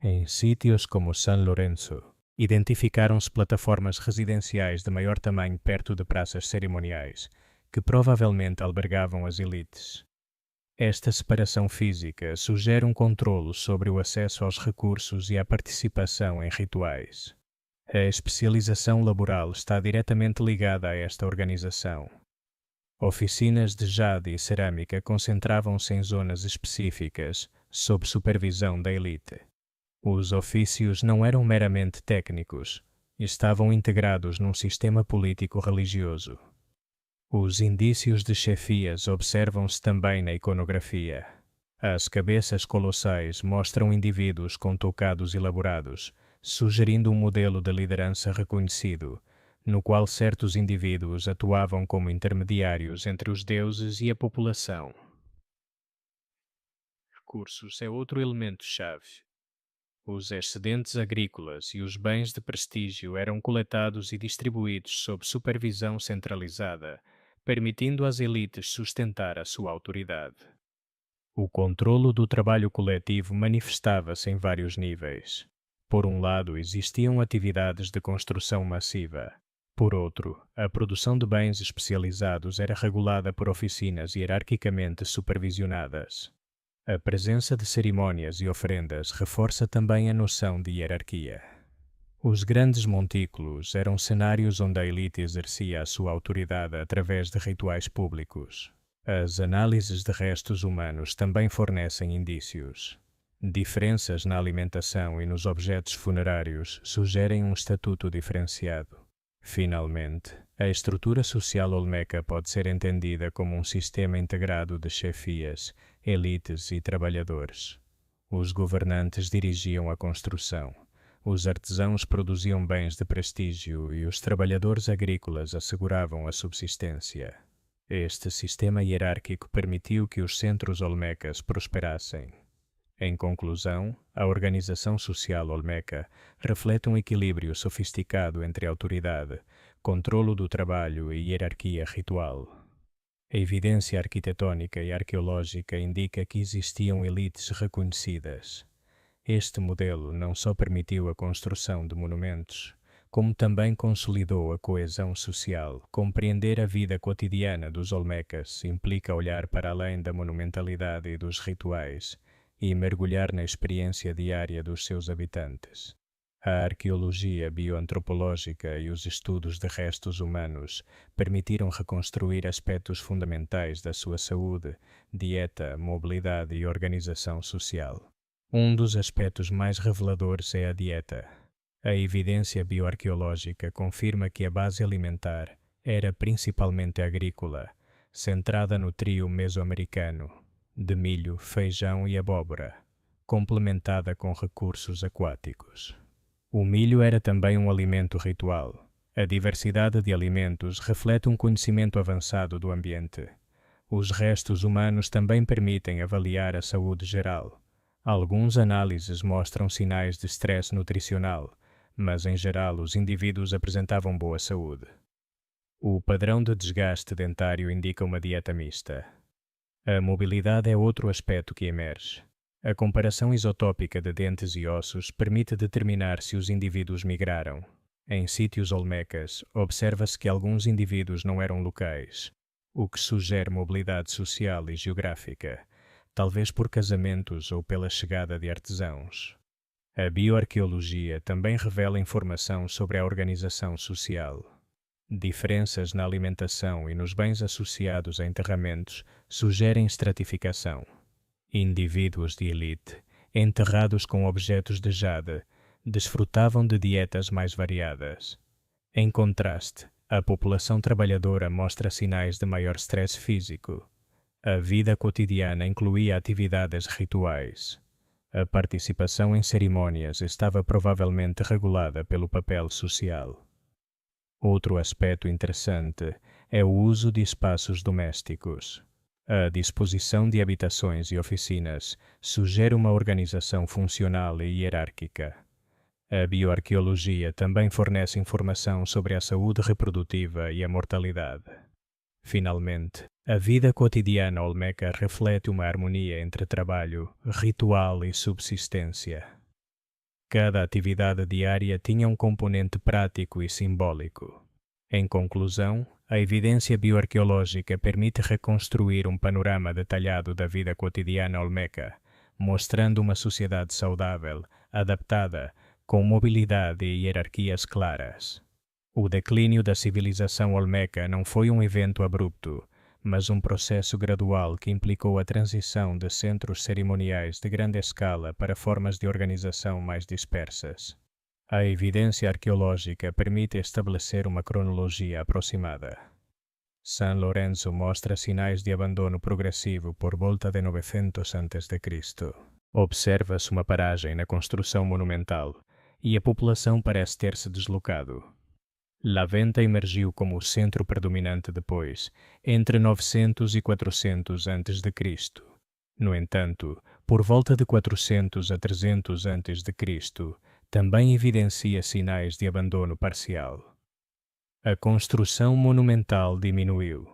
Em sítios como San Lorenzo, identificaram-se plataformas residenciais de maior tamanho perto de praças cerimoniais, que provavelmente albergavam as elites. Esta separação física sugere um controlo sobre o acesso aos recursos e a participação em rituais. A especialização laboral está diretamente ligada a esta organização. Oficinas de jade e cerâmica concentravam-se em zonas específicas, sob supervisão da elite. Os ofícios não eram meramente técnicos, estavam integrados num sistema político-religioso. Os indícios de chefias observam-se também na iconografia. As cabeças colossais mostram indivíduos com tocados elaborados, sugerindo um modelo de liderança reconhecido, no qual certos indivíduos atuavam como intermediários entre os deuses e a população. Recursos é outro elemento-chave. Os excedentes agrícolas e os bens de prestígio eram coletados e distribuídos sob supervisão centralizada, permitindo às elites sustentar a sua autoridade. O controlo do trabalho coletivo manifestava-se em vários níveis. Por um lado, existiam atividades de construção massiva. Por outro, a produção de bens especializados era regulada por oficinas hierarquicamente supervisionadas. A presença de cerimônias e oferendas reforça também a noção de hierarquia. Os grandes montículos eram cenários onde a elite exercia a sua autoridade através de rituais públicos. As análises de restos humanos também fornecem indícios. Diferenças na alimentação e nos objetos funerários sugerem um estatuto diferenciado. Finalmente, a estrutura social olmeca pode ser entendida como um sistema integrado de chefias, elites e trabalhadores. Os governantes dirigiam a construção, os artesãos produziam bens de prestígio e os trabalhadores agrícolas asseguravam a subsistência. Este sistema hierárquico permitiu que os centros olmecas prosperassem. Em conclusão, a organização social olmeca reflete um equilíbrio sofisticado entre autoridade, controlo do trabalho e hierarquia ritual. A evidência arquitetônica e arqueológica indica que existiam elites reconhecidas. Este modelo não só permitiu a construção de monumentos, como também consolidou a coesão social. Compreender a vida cotidiana dos olmecas implica olhar para além da monumentalidade e dos rituais, e mergulhar na experiência diária dos seus habitantes. A arqueologia bioantropológica e os estudos de restos humanos permitiram reconstruir aspectos fundamentais da sua saúde, dieta, mobilidade e organização social. Um dos aspectos mais reveladores é a dieta. A evidência bioarqueológica confirma que a base alimentar era principalmente agrícola, centrada no trio mesoamericano de milho, feijão e abóbora, complementada com recursos aquáticos. O milho era também um alimento ritual. A diversidade de alimentos reflete um conhecimento avançado do ambiente. Os restos humanos também permitem avaliar a saúde geral. Algumas análises mostram sinais de estresse nutricional, mas em geral os indivíduos apresentavam boa saúde. O padrão de desgaste dentário indica uma dieta mista. A mobilidade é outro aspecto que emerge. A comparação isotópica de dentes e ossos permite determinar se os indivíduos migraram. Em sítios olmecas, observa-se que alguns indivíduos não eram locais, o que sugere mobilidade social e geográfica, talvez por casamentos ou pela chegada de artesãos. A bioarqueologia também revela informação sobre a organização social. Diferenças na alimentação e nos bens associados a enterramentos sugerem estratificação. Indivíduos de elite, enterrados com objetos de jade, desfrutavam de dietas mais variadas. Em contraste, a população trabalhadora mostra sinais de maior stress físico. A vida cotidiana incluía atividades rituais. A participação em cerimônias estava provavelmente regulada pelo papel social. Outro aspecto interessante é o uso de espaços domésticos. A disposição de habitações e oficinas sugere uma organização funcional e hierárquica. A bioarqueologia também fornece informação sobre a saúde reprodutiva e a mortalidade. Finalmente, a vida cotidiana olmeca reflete uma harmonia entre trabalho, ritual e subsistência. Cada atividade diária tinha um componente prático e simbólico. Em conclusão, a evidência bioarqueológica permite reconstruir um panorama detalhado da vida cotidiana olmeca, mostrando uma sociedade saudável, adaptada, com mobilidade e hierarquias claras. O declínio da civilização olmeca não foi um evento abrupto, mas um processo gradual que implicou a transição de centros cerimoniais de grande escala para formas de organização mais dispersas. A evidência arqueológica permite estabelecer uma cronologia aproximada. San Lorenzo mostra sinais de abandono progressivo por volta de 900 a.C. Observa-se uma paragem na construção monumental e a população parece ter se deslocado. La Venta emergiu como o centro predominante depois, entre 900 e 400 a.C. No entanto, por volta de 400 a 300 a.C., também evidencia sinais de abandono parcial. A construção monumental diminuiu.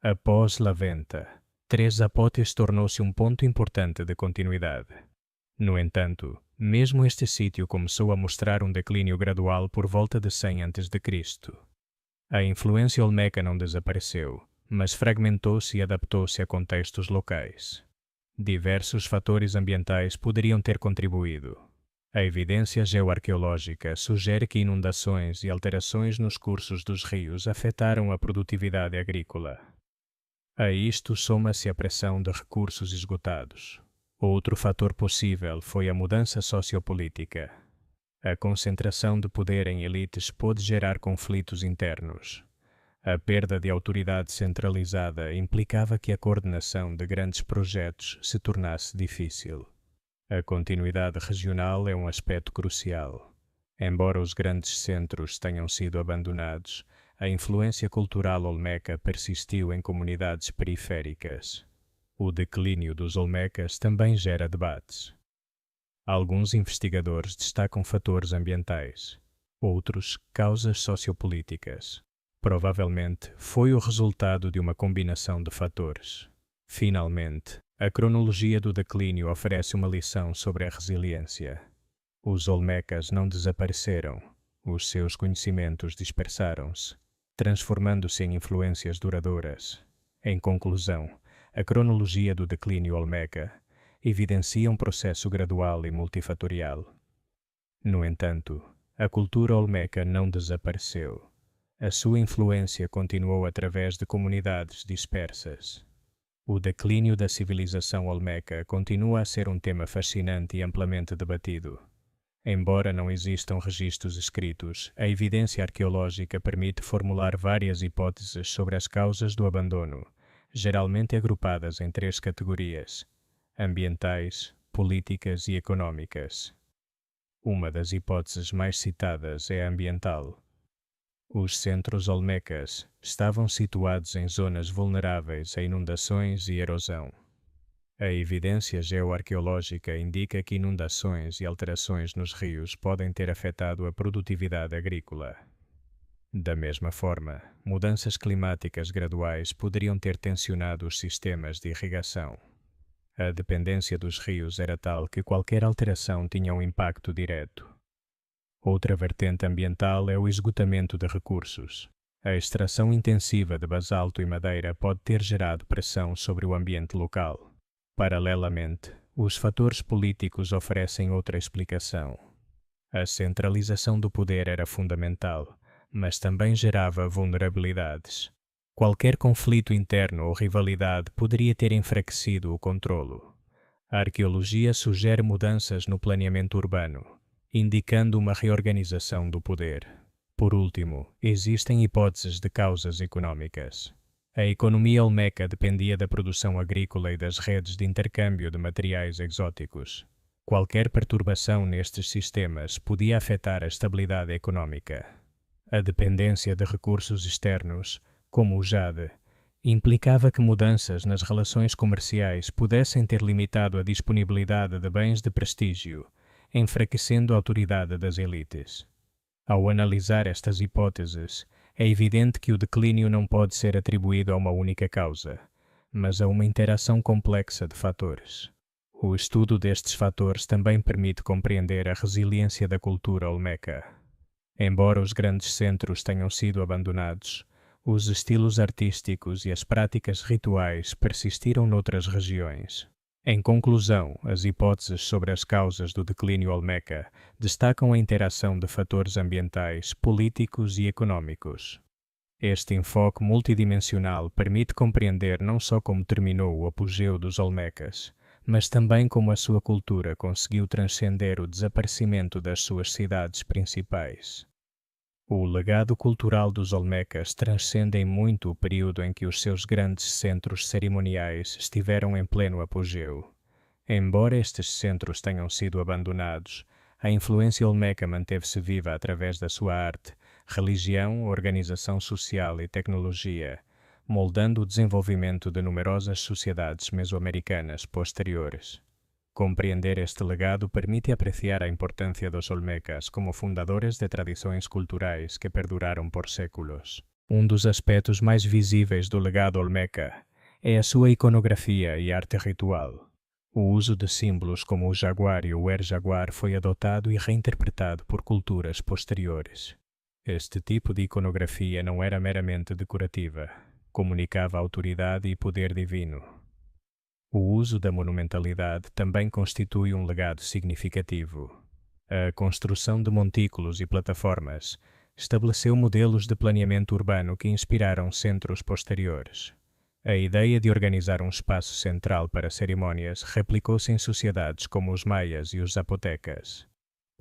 Após La Venta, Tres Zapotes tornou-se um ponto importante de continuidade. No entanto, mesmo este sítio começou a mostrar um declínio gradual por volta de 100 a.C. A influência olmeca não desapareceu, mas fragmentou-se e adaptou-se a contextos locais. Diversos fatores ambientais poderiam ter contribuído. A evidência geoarqueológica sugere que inundações e alterações nos cursos dos rios afetaram a produtividade agrícola. A isto soma-se a pressão de recursos esgotados. Outro fator possível foi a mudança sociopolítica. A concentração de poder em elites pôde gerar conflitos internos. A perda de autoridade centralizada implicava que a coordenação de grandes projetos se tornasse difícil. A continuidade regional é um aspecto crucial. Embora os grandes centros tenham sido abandonados, a influência cultural olmeca persistiu em comunidades periféricas. O declínio dos olmecas também gera debates. Alguns investigadores destacam fatores ambientais, outros causas sociopolíticas. Provavelmente foi o resultado de uma combinação de fatores. Finalmente, a cronologia do declínio oferece uma lição sobre a resiliência. Os olmecas não desapareceram, os seus conhecimentos dispersaram-se, transformando-se em influências duradouras. Em conclusão, a cronologia do declínio olmeca evidencia um processo gradual e multifatorial. No entanto, a cultura olmeca não desapareceu. A sua influência continuou através de comunidades dispersas. O declínio da civilização olmeca continua a ser um tema fascinante e amplamente debatido. Embora não existam registros escritos, a evidência arqueológica permite formular várias hipóteses sobre as causas do abandono, geralmente agrupadas em 3 categorias: ambientais, políticas e económicas. Uma das hipóteses mais citadas é a ambiental. Os centros olmecas estavam situados em zonas vulneráveis a inundações e erosão. A evidência geoarqueológica indica que inundações e alterações nos rios podem ter afetado a produtividade agrícola. Da mesma forma, mudanças climáticas graduais poderiam ter tensionado os sistemas de irrigação. A dependência dos rios era tal que qualquer alteração tinha um impacto direto. Outra vertente ambiental é o esgotamento de recursos. A extração intensiva de basalto e madeira pode ter gerado pressão sobre o ambiente local. Paralelamente, os fatores políticos oferecem outra explicação. A centralização do poder era fundamental, mas também gerava vulnerabilidades. Qualquer conflito interno ou rivalidade poderia ter enfraquecido o controlo. A arqueologia sugere mudanças no planeamento urbano, indicando uma reorganização do poder. Por último, existem hipóteses de causas económicas. A economia olmeca dependia da produção agrícola e das redes de intercâmbio de materiais exóticos. Qualquer perturbação nestes sistemas podia afetar a estabilidade económica. A dependência de recursos externos, como o jade, implicava que mudanças nas relações comerciais pudessem ter limitado a disponibilidade de bens de prestígio, enfraquecendo a autoridade das elites. Ao analisar estas hipóteses, é evidente que o declínio não pode ser atribuído a uma única causa, mas a uma interação complexa de fatores. O estudo destes fatores também permite compreender a resiliência da cultura olmeca. Embora os grandes centros tenham sido abandonados, os estilos artísticos e as práticas rituais persistiram noutras regiões. Em conclusão, as hipóteses sobre as causas do declínio olmeca destacam a interação de fatores ambientais, políticos e económicos. Este enfoque multidimensional permite compreender não só como terminou o apogeu dos olmecas, mas também como a sua cultura conseguiu transcender o desaparecimento das suas cidades principais. O legado cultural dos olmecas transcende em muito o período em que os seus grandes centros cerimoniais estiveram em pleno apogeu. Embora estes centros tenham sido abandonados, a influência olmeca manteve-se viva através da sua arte, religião, organização social e tecnologia, moldando o desenvolvimento de numerosas sociedades mesoamericanas posteriores. Compreender este legado permite apreciar a importância dos olmecas como fundadores de tradições culturais que perduraram por séculos. Um dos aspectos mais visíveis do legado olmeca é a sua iconografia e arte ritual. O uso de símbolos como o jaguar e o er-jaguar foi adotado e reinterpretado por culturas posteriores. Este tipo de iconografia não era meramente decorativa, comunicava autoridade e poder divino. O uso da monumentalidade também constitui um legado significativo. A construção de montículos e plataformas estabeleceu modelos de planeamento urbano que inspiraram centros posteriores. A ideia de organizar um espaço central para cerimônias replicou-se em sociedades como os maias e os zapotecas.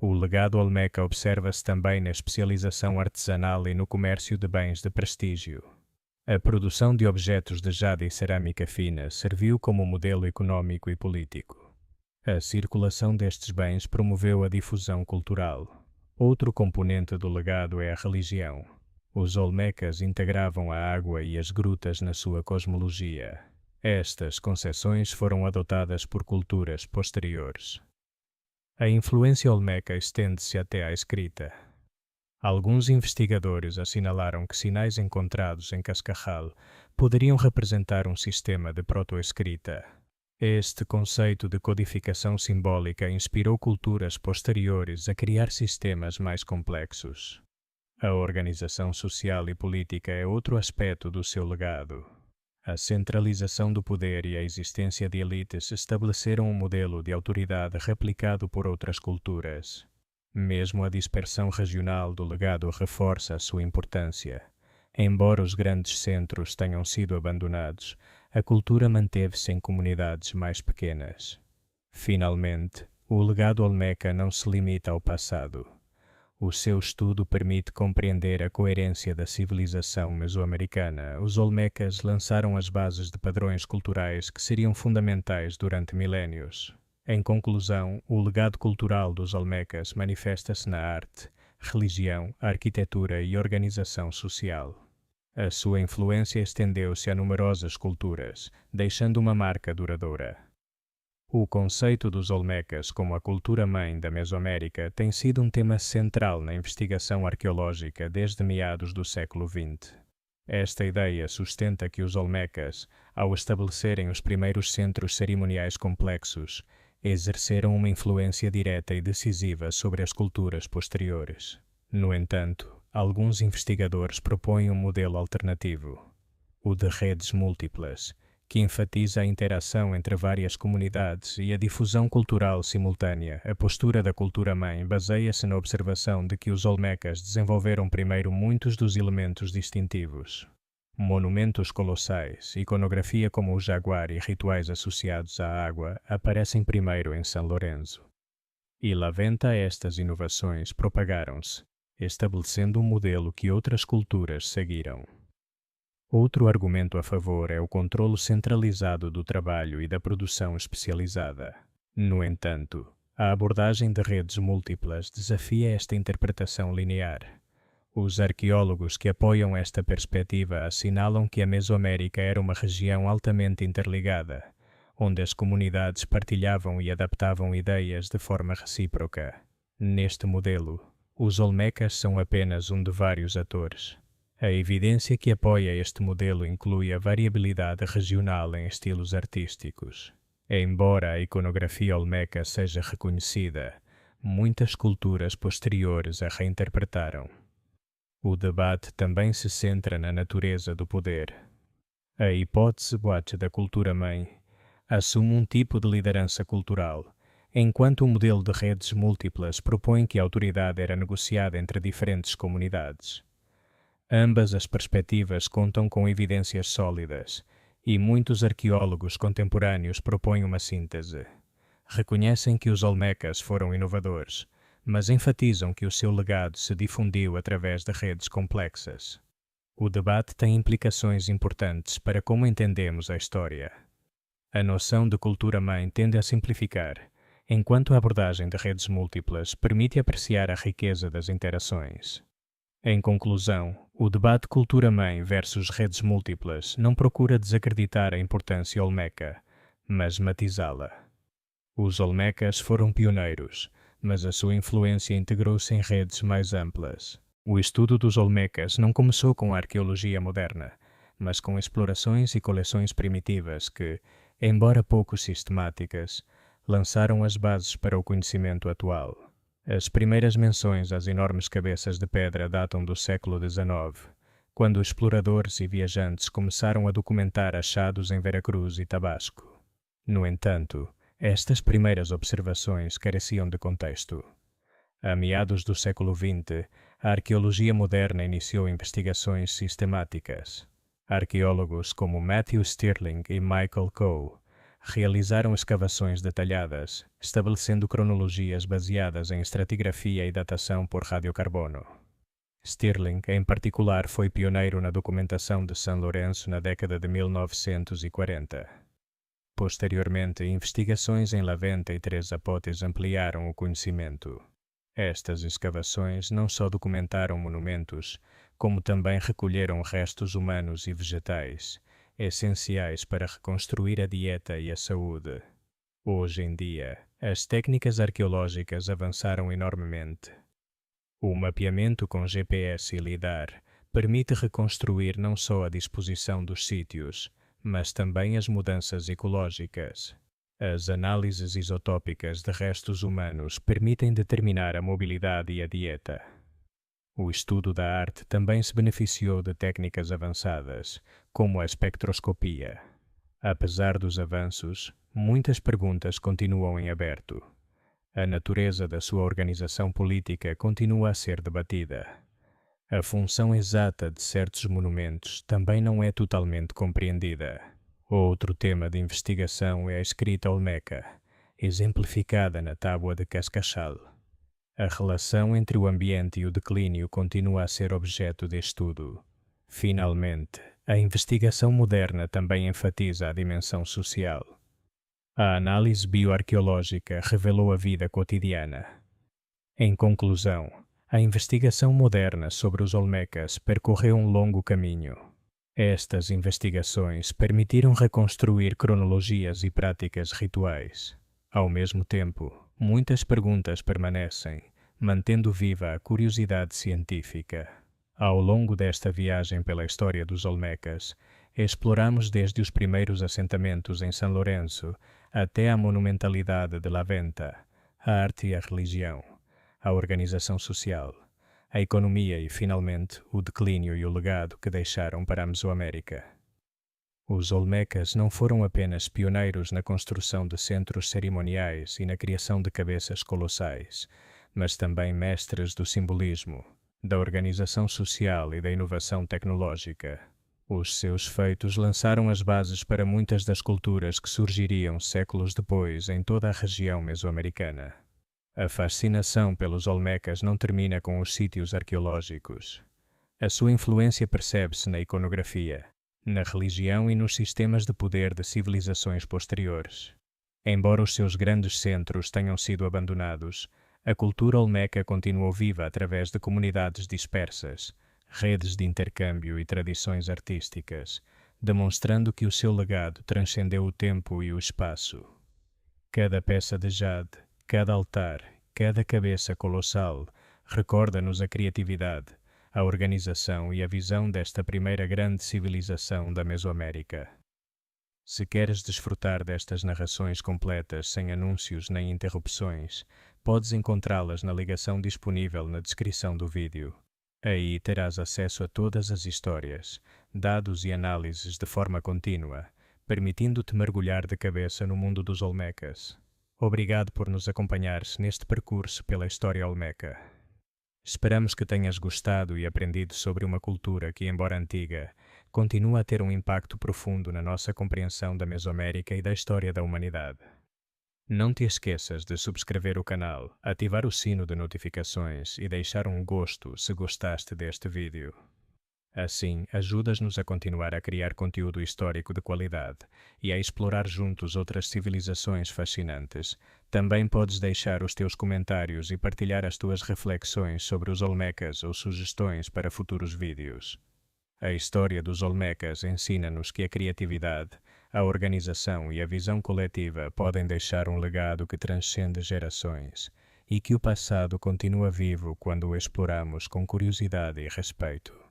O legado olmeca observa-se também na especialização artesanal e no comércio de bens de prestígio. A produção de objetos de jade e cerâmica fina serviu como modelo econômico e político. A circulação destes bens promoveu a difusão cultural. Outro componente do legado é a religião. Os olmecas integravam a água e as grutas na sua cosmologia. Estas concepções foram adotadas por culturas posteriores. A influência olmeca estende-se até à escrita. Alguns investigadores assinalaram que sinais encontrados em Cascajal poderiam representar um sistema de protoescrita. Este conceito de codificação simbólica inspirou culturas posteriores a criar sistemas mais complexos. A organização social e política é outro aspecto do seu legado. A centralização do poder e a existência de elites estabeleceram um modelo de autoridade replicado por outras culturas. Mesmo a dispersão regional do legado reforça a sua importância. Embora os grandes centros tenham sido abandonados, a cultura manteve-se em comunidades mais pequenas. Finalmente, o legado olmeca não se limita ao passado. O seu estudo permite compreender a coerência da civilização mesoamericana. Os olmecas lançaram as bases de padrões culturais que seriam fundamentais durante milénios. Em conclusão, o legado cultural dos olmecas manifesta-se na arte, religião, arquitetura e organização social. A sua influência estendeu-se a numerosas culturas, deixando uma marca duradoura. O conceito dos olmecas como a cultura-mãe da Mesoamérica tem sido um tema central na investigação arqueológica desde meados do século XX. Esta ideia sustenta que os olmecas, ao estabelecerem os primeiros centros cerimoniais complexos, exerceram uma influência direta e decisiva sobre as culturas posteriores. No entanto, alguns investigadores propõem um modelo alternativo, o de redes múltiplas, que enfatiza a interação entre várias comunidades e a difusão cultural simultânea. A postura da cultura-mãe baseia-se na observação de que os olmecas desenvolveram primeiro muitos dos elementos distintivos. Monumentos colossais, iconografia como o jaguar e rituais associados à água aparecem primeiro em São Lourenço. E lá venta estas inovações propagaram-se, estabelecendo um modelo que outras culturas seguiram. Outro argumento a favor é o controlo centralizado do trabalho e da produção especializada. No entanto, a abordagem de redes múltiplas desafia esta interpretação linear. Os arqueólogos que apoiam esta perspectiva assinalam que a Mesoamérica era uma região altamente interligada, onde as comunidades partilhavam e adaptavam ideias de forma recíproca. Neste modelo, os olmecas são apenas um de vários atores. A evidência que apoia este modelo inclui a variabilidade regional em estilos artísticos. Embora a iconografia olmeca seja reconhecida, muitas culturas posteriores a reinterpretaram. O debate também se centra na natureza do poder. A hipótese boate da cultura-mãe assume um tipo de liderança cultural, enquanto o modelo de redes múltiplas propõe que a autoridade era negociada entre diferentes comunidades. Ambas as perspectivas contam com evidências sólidas, e muitos arqueólogos contemporâneos propõem uma síntese. Reconhecem que os olmecas foram inovadores, mas enfatizam que o seu legado se difundiu através de redes complexas. O debate tem implicações importantes para como entendemos a história. A noção de cultura-mãe tende a simplificar, enquanto a abordagem de redes múltiplas permite apreciar a riqueza das interações. Em conclusão, o debate cultura-mãe versus redes múltiplas não procura desacreditar a importância olmeca, mas matizá-la. Os olmecas foram pioneiros, mas a sua influência integrou-se em redes mais amplas. O estudo dos olmecas não começou com a arqueologia moderna, mas com explorações e coleções primitivas que, embora pouco sistemáticas, lançaram as bases para o conhecimento atual. As primeiras menções às enormes cabeças de pedra datam do século XIX, quando exploradores e viajantes começaram a documentar achados em Veracruz e Tabasco. No entanto, estas primeiras observações careciam de contexto. A meados do século XX, a arqueologia moderna iniciou investigações sistemáticas. Arqueólogos como Matthew Stirling e Michael Coe realizaram escavações detalhadas, estabelecendo cronologias baseadas em estratigrafia e datação por radiocarbono. Stirling, em particular, foi pioneiro na documentação de São Lourenço na década de 1940. Posteriormente, investigações em Laventa e Três Zapotes ampliaram o conhecimento. Estas escavações não só documentaram monumentos, como também recolheram restos humanos e vegetais, essenciais para reconstruir a dieta e a saúde. Hoje em dia, as técnicas arqueológicas avançaram enormemente. O mapeamento com GPS e LIDAR permite reconstruir não só a disposição dos sítios, mas também as mudanças ecológicas. As análises isotópicas de restos humanos permitem determinar a mobilidade e a dieta. O estudo da arte também se beneficiou de técnicas avançadas, como a espectroscopia. Apesar dos avanços, muitas perguntas continuam em aberto. A natureza da sua organização política continua a ser debatida. A função exata de certos monumentos também não é totalmente compreendida. Outro tema de investigação é a escrita olmeca, exemplificada na tábua de Cascachal. A relação entre o ambiente e o declínio continua a ser objeto de estudo. Finalmente, a investigação moderna também enfatiza a dimensão social. A análise bioarqueológica revelou a vida cotidiana. Em conclusão, a investigação moderna sobre os olmecas percorreu um longo caminho. Estas investigações permitiram reconstruir cronologias e práticas rituais. Ao mesmo tempo, muitas perguntas permanecem, mantendo viva a curiosidade científica. Ao longo desta viagem pela história dos olmecas, exploramos desde os primeiros assentamentos em São Lourenço até a monumentalidade de Laventa, a arte e a religião, a organização social, a economia e, finalmente, o declínio e o legado que deixaram para a Mesoamérica. Os olmecas não foram apenas pioneiros na construção de centros cerimoniais e na criação de cabeças colossais, mas também mestres do simbolismo, da organização social e da inovação tecnológica. Os seus feitos lançaram as bases para muitas das culturas que surgiriam séculos depois em toda a região mesoamericana. A fascinação pelos olmecas não termina com os sítios arqueológicos. A sua influência percebe-se na iconografia, na religião e nos sistemas de poder de civilizações posteriores. Embora os seus grandes centros tenham sido abandonados, a cultura olmeca continuou viva através de comunidades dispersas, redes de intercâmbio e tradições artísticas, demonstrando que o seu legado transcendeu o tempo e o espaço. Cada peça de jade, cada altar, cada cabeça colossal recorda-nos a criatividade, a organização e a visão desta primeira grande civilização da Mesoamérica. Se queres desfrutar destas narrações completas sem anúncios nem interrupções, podes encontrá-las na ligação disponível na descrição do vídeo. Aí terás acesso a todas as histórias, dados e análises de forma contínua, permitindo-te mergulhar de cabeça no mundo dos olmecas. Obrigado por nos acompanhares neste percurso pela história olmeca. Esperamos que tenhas gostado e aprendido sobre uma cultura que, embora antiga, continua a ter um impacto profundo na nossa compreensão da Mesoamérica e da história da humanidade. Não te esqueças de subscrever o canal, ativar o sino de notificações e deixar um gosto se gostaste deste vídeo. Assim, ajudas-nos a continuar a criar conteúdo histórico de qualidade e a explorar juntos outras civilizações fascinantes. Também podes deixar os teus comentários e partilhar as tuas reflexões sobre os olmecas ou sugestões para futuros vídeos. A história dos olmecas ensina-nos que a criatividade, a organização e a visão coletiva podem deixar um legado que transcende gerações e que o passado continua vivo quando o exploramos com curiosidade e respeito.